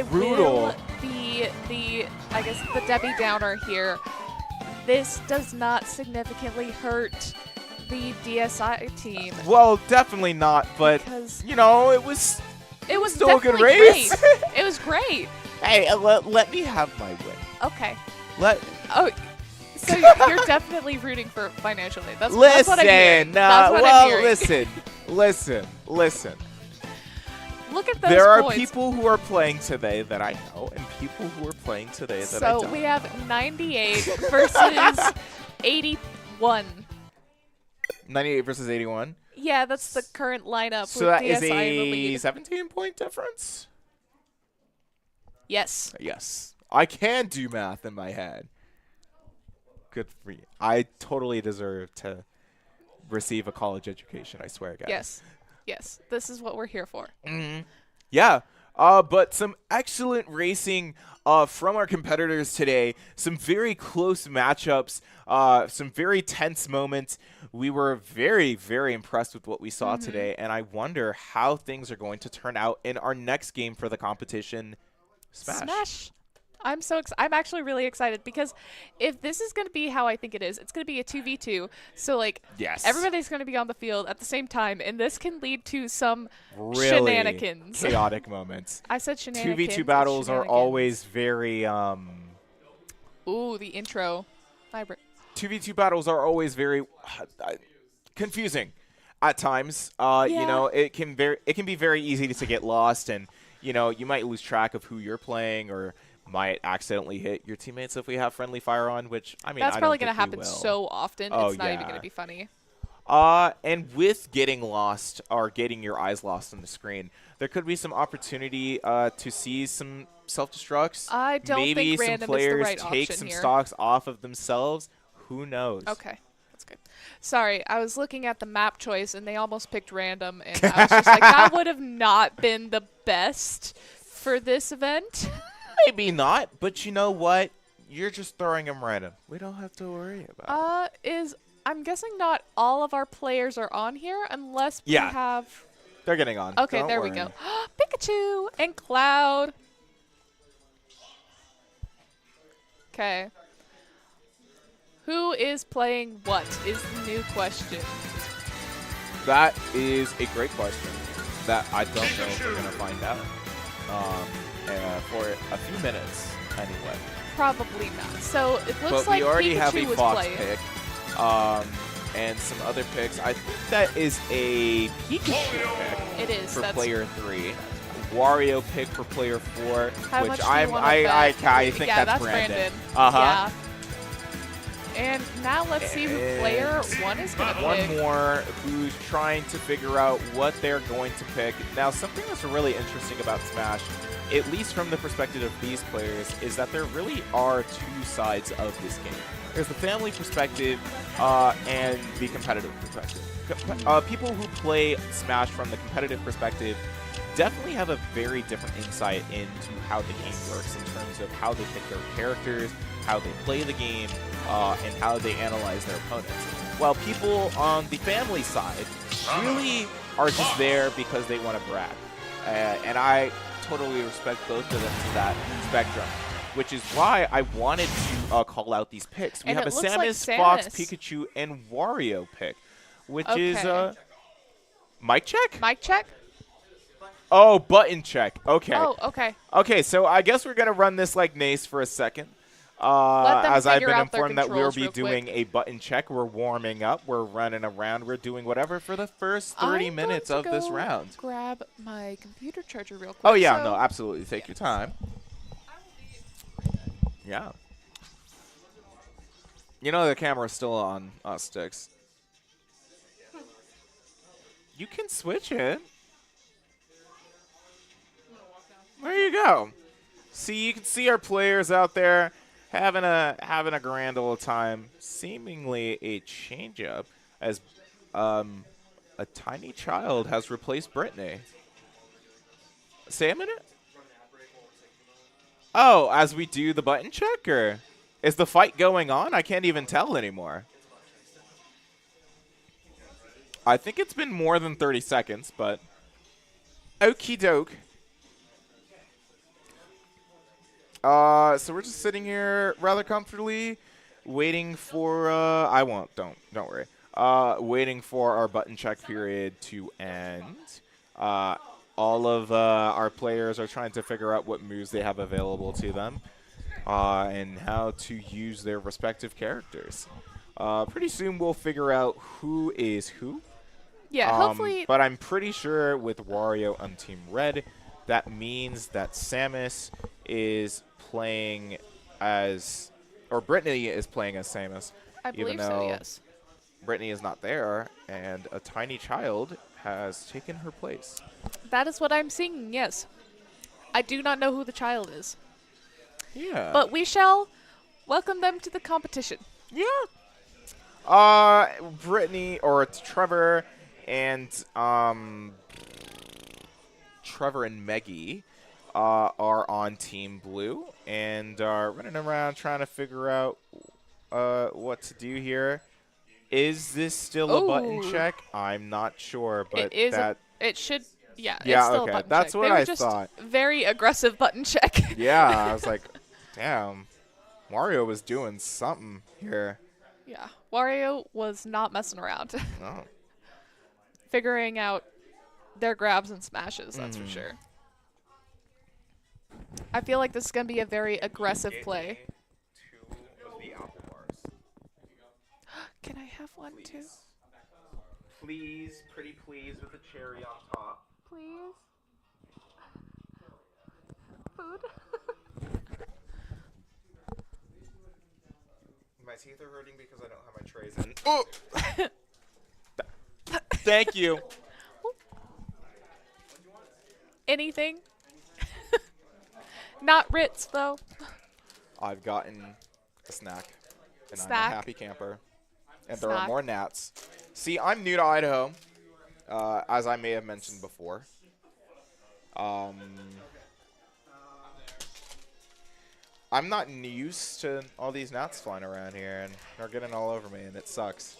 S2: brutal.
S1: I guess the Debbie Downer here. This does not significantly hurt the DSi team.
S2: Well, definitely not, but you know, it was still a good race.
S1: It was great.
S2: Hey, let me have my win.
S1: Okay. So you're definitely rooting for financial aid. That's what I'm hearing. I'm hearing.
S2: Listen.
S1: Look at those
S2: There are
S1: points.
S2: people who are playing today that I know, and people who are playing today that I don't.
S1: So we have 98 versus 81.
S2: 98 versus 81?
S1: Yeah, that's the current lineup.
S2: So
S1: with
S2: that is
S1: DSi in the lead.
S2: a 17-point difference?
S1: Yes.
S2: Yes. I can do math in my head. Good for you. I totally deserve to receive a college education, I swear, guys.
S1: Yes. This is what we're here for.
S2: Yeah. But some excellent racing from our competitors today. Some very close matchups. Some very tense moments. We were very, very impressed with what we saw today, and I wonder how things are going to turn out in our next game for the competition, Smash.
S1: I'm actually really excited because if this is going to be how I think it is, it's going to be a 2v2. So like everybody's going to be on the field at the same time, and this can lead to some
S2: really
S1: shenanigans.
S2: Chaotic moments.
S1: I said shenanigans.
S2: 2v2 battles are always very
S1: Ooh, the intro.
S2: 2v2 battles are always very confusing at times. You know, it can be very easy to get lost, and you know, you might lose track of who you're playing, or might accidentally hit your teammates if we have friendly fire on, which I mean,
S1: that's probably
S2: going to
S1: happen so often. It's not even going to be funny.
S2: And with getting lost or getting your eyes lost on the screen, there could be some opportunity to see some self-destructs.
S1: I don't
S2: Maybe
S1: think random
S2: some players
S1: is the right
S2: take
S1: option
S2: some
S1: here.
S2: stocks off of themselves. Who knows?
S1: Okay. That's good. Sorry, I was looking at the map choice, and they almost picked random, and I was just like, that would have not been the best for this event.
S2: Maybe not, but you know what? You're just throwing them random. We don't have to worry about it.
S1: I'm guessing not all of our players are on here unless we have...
S2: They're getting on.
S1: Okay,
S2: Don't
S1: there
S2: worry.
S1: we go. Pikachu and Cloud. Okay. Who is playing what is the new question.
S2: That is a great question that I don't know if we're going to find out for a few minutes anyway.
S1: Probably not. So it looks
S2: but
S1: like
S2: we already
S1: Pikachu
S2: have a
S1: was
S2: Fox
S1: playing.
S2: pick and some other picks. I think that is a Pikachu pick
S1: It is.
S2: for
S1: That's
S2: player 3. Wario pick for player 4,
S1: How
S2: which
S1: much do you wanna
S2: I
S1: bet?
S2: think
S1: Yeah,
S2: that's Brandon.
S1: Yeah. And now let's see who player 1 is going to pick.
S2: One more who's trying to figure out what they're going to pick. Now, something that's really interesting about Smash, at least from the perspective of these players, is that there really are two sides of this game. There's the family perspective and the competitive perspective. People who play Smash from the competitive perspective definitely have a very different insight into how the game works in terms of how they pick their characters, how they play the game, and how they analyze their opponents. While people on the family side really are just there because they want to brag. And I totally respect both of them to that spectrum, which is why I wanted to call out these picks. We
S1: And
S2: have a
S1: it looks
S2: Samus,
S1: like
S2: Fox,
S1: Samus.
S2: Pikachu, and Wario pick, which is
S1: Okay.
S2: mic check?
S1: Mic check?
S2: Oh, button check. Okay.
S1: Oh, okay.
S2: Okay, so I guess we're going to run this like Nace for a second.
S1: Let them
S2: as I've
S1: figure
S2: been
S1: out their
S2: informed that we'll
S1: controls
S2: be
S1: real
S2: doing
S1: quick.
S2: a button check. We're warming up. We're running around. We're doing whatever for the first 30
S1: I'm
S2: minutes
S1: going
S2: of
S1: to
S2: this
S1: go
S2: round.
S1: grab my computer charger real quick.
S2: Oh, yeah,
S1: so
S2: no, absolutely. Take your time. Yeah. You know the camera's still on sticks. You can switch it. There you go. See, you can see our players out there having a grand old time. Seemingly a change-up as a tiny child has replaced Brittany. Say a minute. Oh, as we do the button check, or is the fight going on? I can't even tell anymore. I think it's been more than 30 seconds, but okie doke. So we're just sitting here rather comfortably, waiting for don't worry. Waiting for our button check period to end. All of our players are trying to figure out what moves they have available to them, and how to use their respective characters. Pretty soon we'll figure out who is who.
S1: yeah, hopefully.
S2: But I'm pretty sure with Wario on Team Red, that means that Samus is playing as, or Brittany is playing as Samus.
S1: I
S2: even
S1: believe so.
S2: though
S1: Yes.
S2: Brittany is not there, and a tiny child has taken her place.
S1: That is what I'm seeing. Yes. I do not know who the child is,
S2: Yeah.
S1: but we shall welcome them to the competition.
S2: Yeah. Brittany, or it's Trevor and Meggie are on Team Blue and are running around trying to figure out what to do here. Is this still a button
S1: Ooh.
S2: check? I'm not sure, but
S1: It is.
S2: that
S1: It should. Yeah.
S2: Yeah,
S1: It's still
S2: okay,
S1: a button
S2: that's
S1: check.
S2: what
S1: They were
S2: I
S1: just
S2: thought.
S1: Very aggressive button check.
S2: yeah, I was like, damn, Mario was doing something here.
S1: Yeah. Wario was not messing around.
S2: Oh.
S1: Figuring out their grabs and smashes. That's for sure. I feel like this is gonna be a very aggressive play. Can I have one too?
S2: Please, pretty please, with the cherry on top.
S1: Please. Food.
S2: My teeth are hurting because I don't have my trays in. Oh! Thank you.
S1: Anything? Not Ritz though.
S2: I've gotten a snack, and I'm
S1: Snack.
S2: a happy camper. And there are
S1: Snack.
S2: more gnats. See, I'm new to Idaho, as I may have mentioned before. I'm not used to all these gnats flying around here, and they're getting all over me, and it sucks.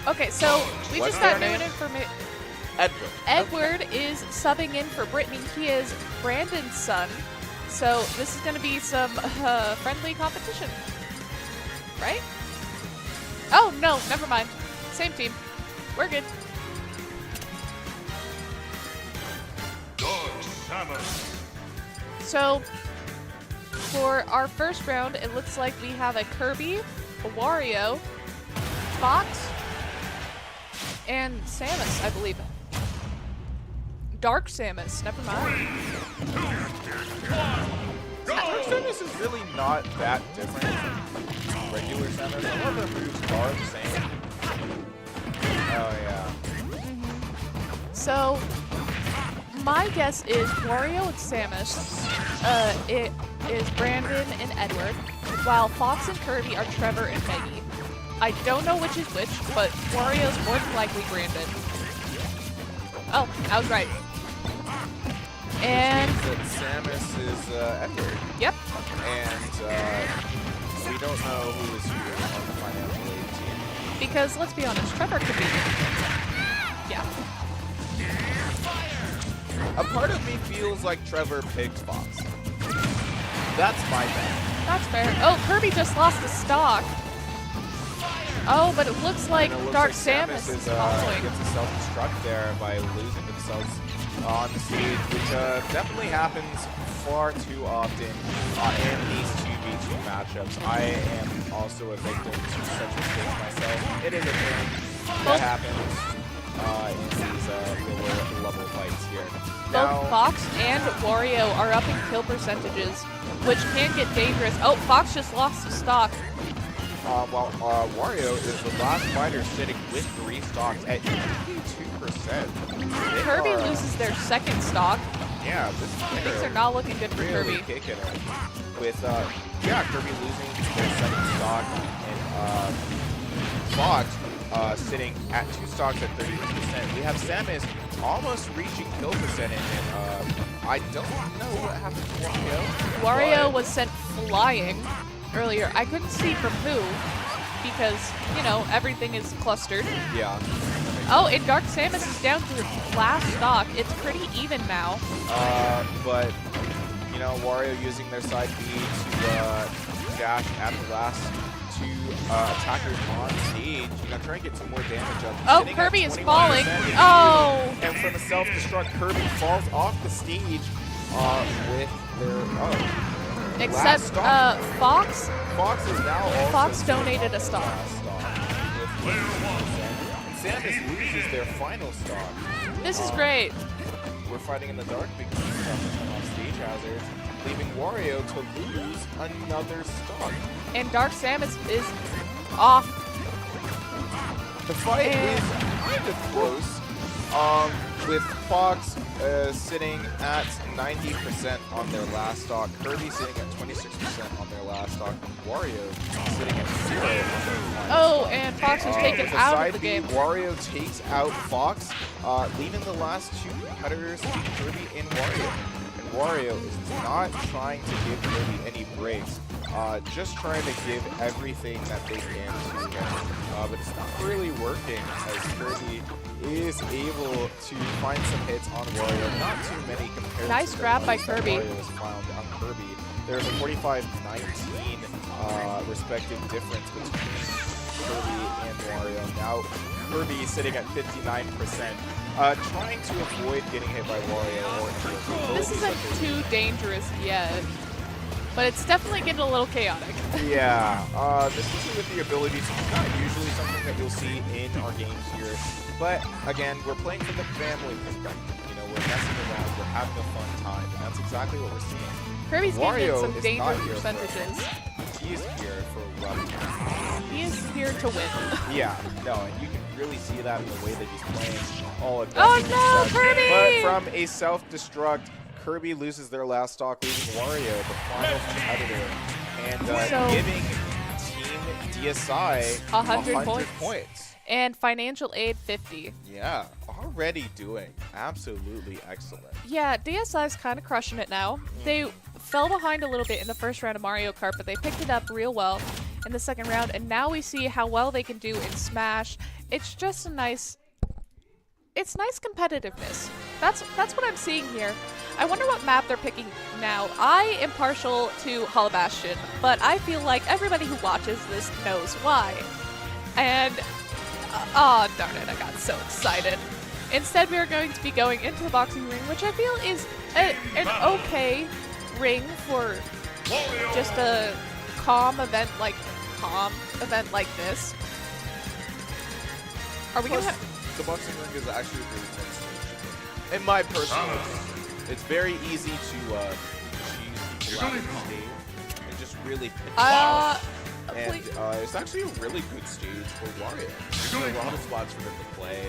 S1: Okay, so we
S2: What's
S1: just got
S2: their
S1: new
S2: name?
S1: information.
S2: Edward.
S1: Edward is subbing in for Brittany. He is Brandon's son. So this is going to be some friendly competition. Right? Oh, no, never mind. Same team. We're good. So for our first round, it looks like we have a Kirby, a Wario, Fox, and Samus, I believe. Dark Samus, never mind.
S2: Dark Samus is really not that different from regular Samus. A lot of the moves are the same. Oh, yeah.
S1: So, my guess is Wario and Samus, it is Brandon and Edward, while Fox and Kirby are Trevor and Meggie. I don't know which is which, but Wario's more than likely Brandon. Oh, I was right. And
S2: That Samus is Edward.
S1: yep,
S2: And we don't know who is who on the financial aid team.
S1: because let's be honest, Trevor could be. Yeah.
S2: A part of me feels like Trevor picked Fox. That's my bet.
S1: That's fair. Oh, Kirby just lost the stock. Oh, but it looks like
S2: And it looks
S1: Dark
S2: like
S1: Samus is following.
S2: gets a self-destruct there by losing themselves on the stage, which definitely happens far too often in these 2v2 matchups. I am also a victim to such mistakes myself. It is a thing that happens in these lower level fights here.
S1: Both Fox and Wario are up in kill percentages, which can get dangerous. Oh, Fox just lost the stock.
S2: While Wario is the last fighter sitting with 3 stocks at 82%.
S1: Kirby loses their second stock.
S2: Yeah,
S1: Things are not looking good for
S2: really
S1: Kirby.
S2: kicking it. With Kirby losing their second stock and Fox sitting at 2 stocks at 30%. We have Samus almost reaching kill percentage, and I don't know what happened to Wario.
S1: Wario was sent flying earlier. I couldn't see from who because, you know, everything is clustered.
S2: Yeah.
S1: Oh, and Dark Samus is down to its last stock. It's pretty even now.
S2: But, you know, Wario using their side B to dash at the last 2 attackers on stage. You know, trying to get some more damage up.
S1: Oh, Kirby is falling. Oh!
S2: And from a self-destruct, Kirby falls off the stage with their
S1: Except Fox.
S2: Fox is now also
S1: Fox donated a stock.
S2: And Samus loses their final stock.
S1: This is great.
S2: We're fighting in the dark because of off stage hazards, leaving Wario to lose another stock.
S1: And Dark Samus is off.
S2: The fight is kind of close, with Fox sitting at 90% on their last stock, Kirby sitting at 26% on their last stock, and Wario sitting at 0 on their last
S1: Oh,
S2: stock.
S1: and Fox was taken
S2: With a
S1: out
S2: side
S1: of the
S2: B,
S1: game.
S2: Wario takes out Fox, leaving the last 2 competitors to be Kirby and Wario. And Wario is not trying to give Kirby any breaks, just trying to give everything that they can to him. But it's not really working as Kirby is able to find some hits on Wario. Not too many compared
S1: Nice
S2: to
S1: grab
S2: the
S1: by
S2: ones that
S1: Kirby.
S2: Wario has found on Kirby. There's a 45-19 respective difference between Kirby and Wario. Now Kirby sitting at 59%, trying to avoid getting hit by Wario or Kirby.
S1: This isn't too dangerous yet, but it's definitely getting a little chaotic.
S2: Yeah, especially with the ability to not usually something that you'll see in our games here. But again, we're playing from the family perspective. You know, we're messing around, we're having a fun time, and that's exactly what we're seeing.
S1: Kirby's getting
S2: Wario
S1: some
S2: is
S1: dangerous
S2: not here for
S1: percentages.
S2: He is here for a rough time.
S1: He is here to win.
S2: Yeah, no, and you can really see that in the way that he's playing all aggressive.
S1: Oh
S2: and
S1: no,
S2: such.
S1: Kirby!
S2: But from a self-destruct, Kirby loses their last stock, leaving Wario the final competitor, and
S1: So-
S2: giving Team DSI
S1: 100
S2: points.
S1: And financial aid 50.
S2: Yeah, already doing absolutely excellent.
S1: Yeah, DSI's kind of crushing it now. They fell behind a little bit in the first round of Mario Kart, but they picked it up real well in the second round, and now we see how well they can do in Smash. It's just a nice competitiveness. That's what I'm seeing here. I wonder what map they're picking now. I am partial to Hollow Bastion, but I feel like everybody who watches this knows why. And oh darn it, I got so excited. Instead, we are going to be going into the boxing ring, which I feel is an okay ring for just a calm event like this. Are we
S2: Plus,
S1: gonna have
S2: the boxing ring is actually a really fun stage. In my personal opinion, it's very easy to cheese around the stage and just really pitch and it's actually a really good stage for Wario. There's a lot of spots for him to play.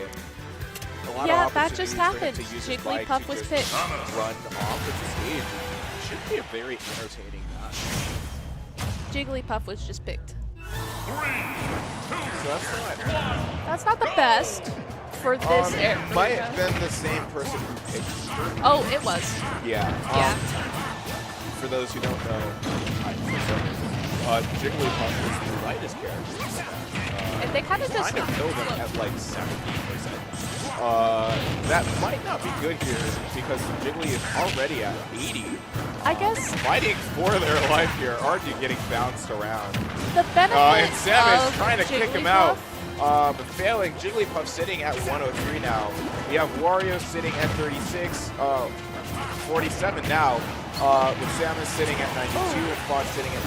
S2: A lot
S1: Yeah,
S2: of
S1: that just
S2: opportunities for him
S1: happened.
S2: to use his bike
S1: Jigglypuff
S2: to
S1: was
S2: just
S1: pitched.
S2: Run off of the stage. It should be a very entertaining match.
S1: Jigglypuff was just picked?
S2: So that's not.
S1: That's not the best for this area.
S2: Might have been the same person who picked Kirby.
S1: Oh, it was.
S2: Yeah.
S1: Yeah.
S2: For those who don't know, Jigglypuff is the lightest character.
S1: And they kind of just
S2: killed him at like 70%. That might not be good here because Jiggly is already at 80.
S1: I guess
S2: Fighting for their life here, already getting bounced around.
S1: the benefit
S2: And Samus
S1: of
S2: trying to kick him out,
S1: Jigglypuff-
S2: but failing. Jigglypuff sitting at 103 now. We have Wario sitting at 36, 47 now, with Samus sitting at 92 and Fox sitting at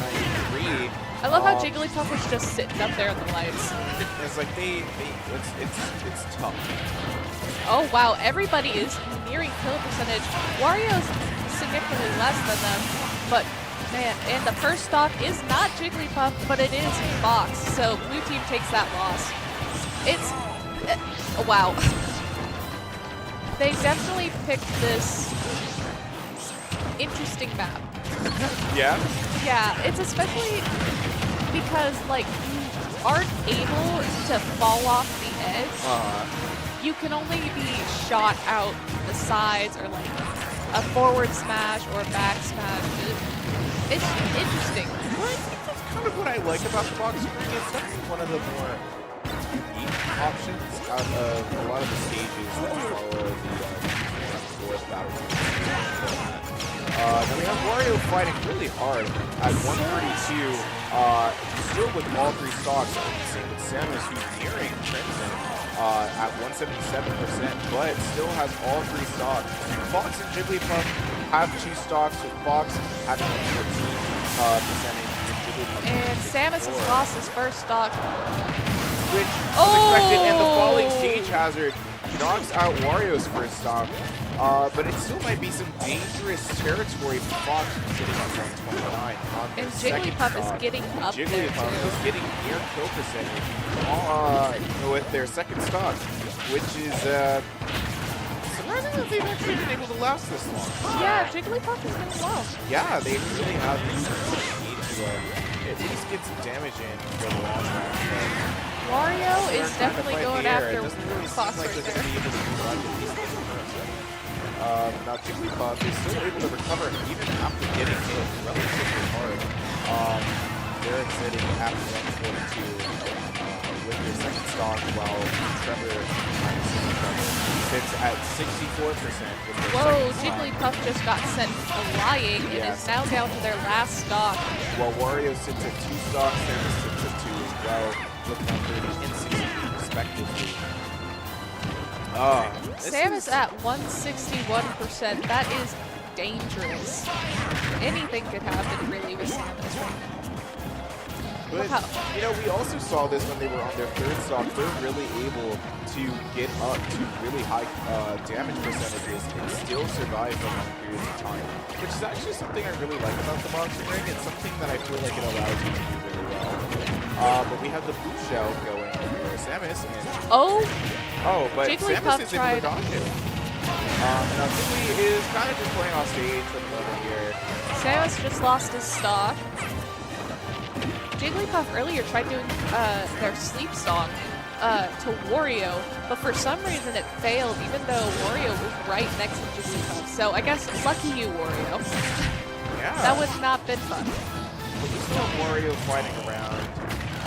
S2: 93.
S1: I love how Jigglypuff was just sitting up there in the lights.
S2: It's like it's tough.
S1: Oh wow, everybody is nearing kill percentage. Wario's significantly less than them, but man, and the first stock is not Jigglypuff, but it is Fox, so blue team takes that loss. It's, oh, wow. They definitely picked this interesting map.
S2: Yeah?
S1: Yeah, it's especially because, like, you aren't able to fall off the edge. You can only be shot out the sides or, like, a forward smash or a back smash. It's interesting.
S2: Well, I think that's kind of what I like about the box screen. It's definitely one of the more unique options out of a lot of the stages that follow the fourth battle. Then we have Wario fighting really hard at 132, still with all three stocks. Same with Samus, who's nearing Crimson at 177%, but still has all three stocks. Fox and Jigglypuff have two stocks, with Fox having 14% and Jigglypuff.
S1: And Samus has lost his first stock.
S2: Which was expected, and the falling stage hazard knocks out Wario's first stock. But it still might be some dangerous territory for Fox sitting on 129.
S1: And Jigglypuff is getting up there
S2: Jigglypuff
S1: too.
S2: is getting near kill percentage with their second stock, which is surprising that they've actually been able to last this long.
S1: Yeah, Jigglypuff is doing well.
S2: Yeah, they really have need to at least get some damage in for the long run.
S1: Wario is
S2: They're trying to
S1: definitely
S2: fight
S1: going
S2: the air.
S1: after
S2: It doesn't really
S1: Fox
S2: seem like
S1: right
S2: they're
S1: there.
S2: going to be able to do much at least in the first set. Now Jigglypuff is still able to recover even after getting hit relatively hard. They're sitting at 142 with their second stock, while Trevor sits at 64% with their
S1: Whoa,
S2: second stock.
S1: Jigglypuff just got sent flying and
S2: Yes.
S1: is now down to their last stock.
S2: While Wario sits at 2 stocks, Samus sits at 2 as well, with 130 and 60 respectively.
S1: Samus at 161%. That is dangerous. Anything could happen really with Samus right now.
S2: But, you know, we also saw this when they were on their third stock. They're really able to get up to really high damage percentages and still survive for long periods of time, which is actually something I really like about the boxing ring. It's something that I feel like it allows you to do really well. But we have the blue shell going for Samus. And but
S1: Jigglypuff
S2: Samus is able to
S1: tried-
S2: dodge it. Now Jiggly is kind of just playing off stage for the moment here.
S1: Samus just lost his stock. Jigglypuff earlier tried doing their sleep song to Wario, but for some reason it failed, even though Wario was right next to Jigglypuff. So I guess lucky you, Wario.
S2: Yeah.
S1: That would not been fun.
S2: But we still have Wario fighting around.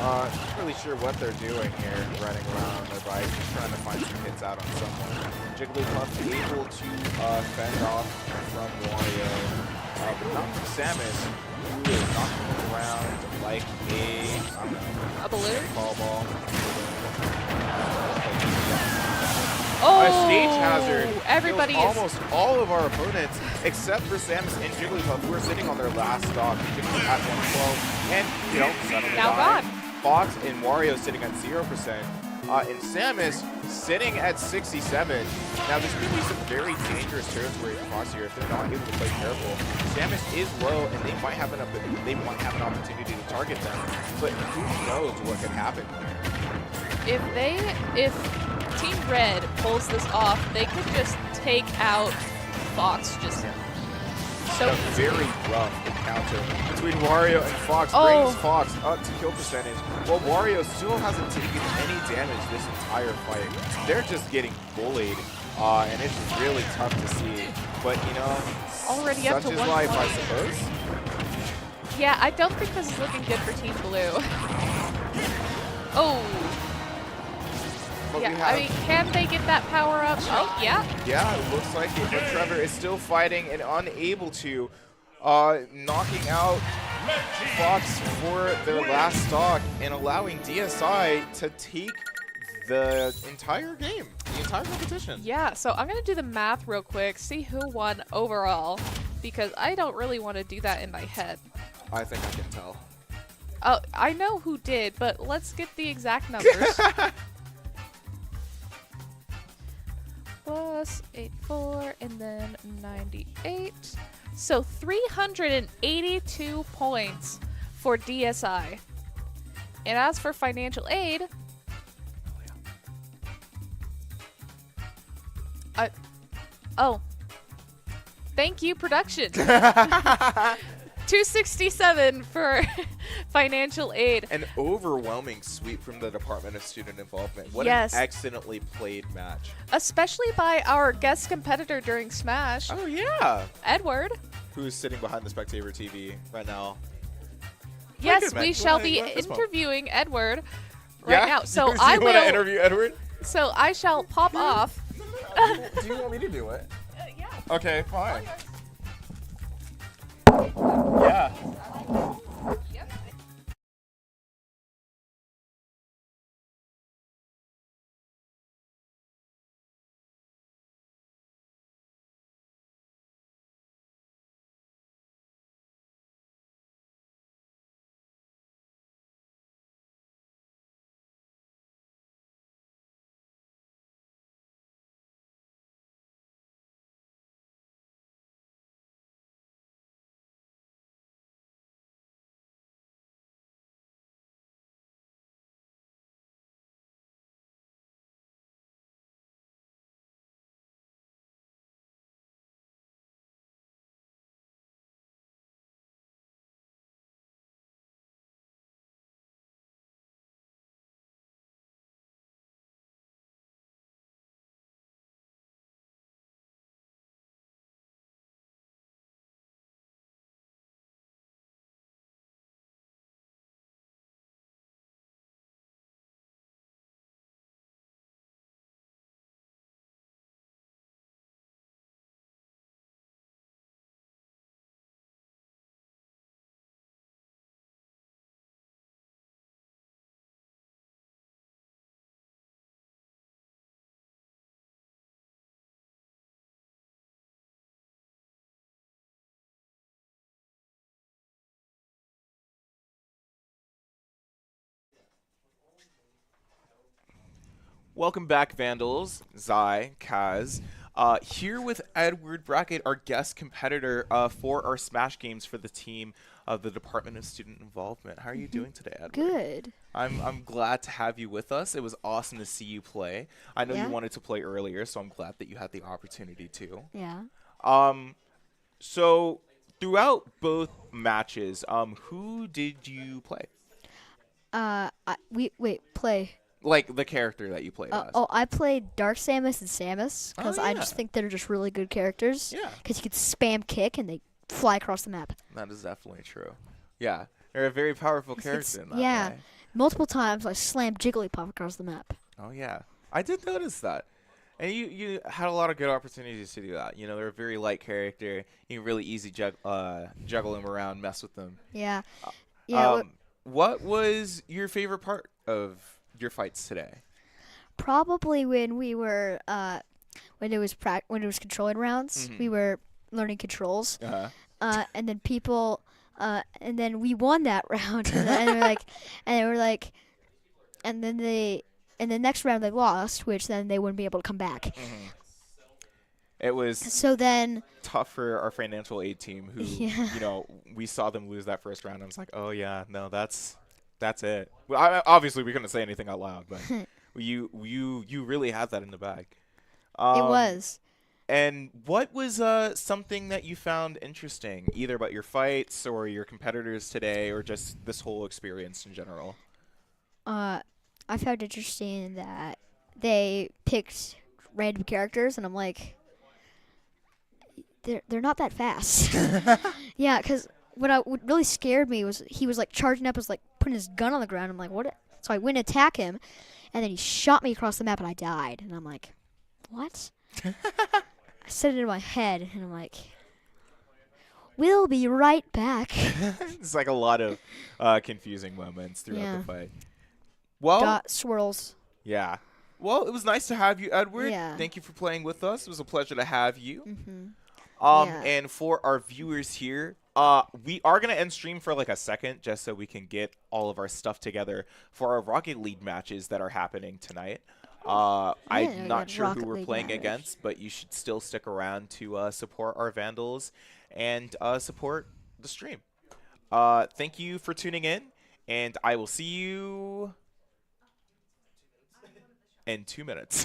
S2: Not really sure what they're doing here, running around on their bike, trying to find some hits out on someone. Jigglypuff able to fend off from Wario, but not from Samus, who is knocking him around like
S1: A balloon?
S2: ball.
S1: Oh,
S2: A stage hazard.
S1: Everybody
S2: kills
S1: is
S2: almost all of our opponents, except for Samus and Jigglypuff, who are sitting on their last stock. Jigglypuff at 112, and suddenly
S1: now
S2: dying.
S1: gone.
S2: Fox and Wario sitting at 0%, and Samus sitting at 67. Now this could be some very dangerous territory for Fox here if they're not able to play careful. Samus is low, and they might have an opportunity to target them, but who knows what could happen here.
S1: If Team Red pulls this off, they could just take out Fox just so
S2: A very rough encounter between Wario and Fox brings Fox up to kill percentage, while Wario still hasn't taken any damage this entire fight. They're just getting bullied, and it's really tough to see. But,
S1: already up
S2: such
S1: to
S2: is life, I
S1: 120.
S2: suppose.
S1: Yeah, I don't think this is looking good for Team Blue. Oh.
S2: But we
S1: Yeah,
S2: have,
S1: I mean, can they get that power up? Oh, yeah.
S2: yeah, it looks like it, but Trevor is still fighting and unable to, knocking out Fox for their last stock and allowing DSI to take the entire game, the entire competition.
S1: Yeah, so I'm going to do the math real quick, see who won overall, because I don't really want to do that in my head.
S2: I think I can tell.
S1: Oh, I know who did, but let's get the exact numbers. Plus 84 and then 98. So 382 points for DSI. And as for financial aid, thank you, production. 267 for financial aid.
S2: An overwhelming sweep from the Department of Student Involvement. What
S1: Yes.
S2: an excellently played match.
S1: Especially by our guest competitor during Smash,
S2: Oh, yeah.
S1: Edward.
S2: Who's sitting behind the Spectator TV right now.
S1: Yes,
S2: good, man.
S1: we
S2: You
S1: shall
S2: wanna-
S1: be
S2: you want this one?
S1: interviewing Edward right
S2: Yeah?
S1: now. So
S2: you
S1: I
S2: want to
S1: will.
S2: interview Edward?
S1: So I shall pop off.
S2: Do you want me to do it?
S1: Yeah.
S2: Okay, fine. Yeah.
S1: Yep.
S2: Welcome back, Vandals. Zai, Kaz. Here with Edward Brackett, our guest competitor for our Smash games for the team of the Department of Student Involvement. How are you doing today, Edward?
S3: Good.
S2: I'm glad to have you with us. It was awesome to see you play. I know
S3: Yeah.
S2: you wanted to play earlier, so I'm glad that you had the opportunity to.
S3: Yeah.
S2: So throughout both matches, who did you play?
S3: Play.
S2: Like the character that you played as?
S3: I played Dark Samus and Samus because I
S2: yeah.
S3: just think they're just really good characters.
S2: Yeah.
S3: Because you could spam kick and they fly across the map.
S2: That is definitely true. Yeah, they're a very powerful character in that
S3: yeah.
S2: way.
S3: Multiple times I slammed Jigglypuff across the map.
S2: Oh yeah, I did notice that. And you had a lot of good opportunities to do that. You know, they're a very light character. You can really easy juggle them around, mess with them.
S3: Yeah. Yeah.
S2: What was your favorite part of your fights today?
S3: Probably when we were when it was controlling rounds, we were learning controls. And then people and then we won that round and the next round they lost, which then they wouldn't be able to come back.
S2: It was
S3: So then
S2: tough for our financial aid team who,
S3: Yeah.
S2: you know, we saw them lose that first round. I was like, oh yeah, no, that's it. Well, obviously we couldn't say anything out loud, but you really had that in the bag.
S3: it was.
S2: And what was something that you found interesting, either about your fights or your competitors today, or just this whole experience in general?
S3: I found interesting that they picked random characters, and I'm like, they're not that fast. Yeah, because what really scared me was he was like charging up, was like putting his gun on the ground. I'm like, what? So I went to attack him, and then he shot me across the map, and I died. And I'm like, what? I said it in my head, and I'm like, We'll be right back.
S2: It's like a lot of confusing moments throughout
S3: Yeah.
S2: the fight. Well,
S3: Dot swirls.
S2: yeah. Well, it was nice to have you, Edward.
S3: Yeah.
S2: Thank you for playing with us. It was a pleasure to have you.
S3: Mm-hmm. Yeah.
S2: And for our viewers here, we are gonna end stream for like a second just so we can get all of our stuff together for our Rocket League matches that are happening tonight.
S3: Yeah,
S2: I'm not
S3: that
S2: sure who
S3: Rocket
S2: we're
S3: League
S2: playing
S3: match.
S2: against, but you should still stick around to support our Vandals and support the stream. Thank you for tuning in, and I will see you in 2 minutes.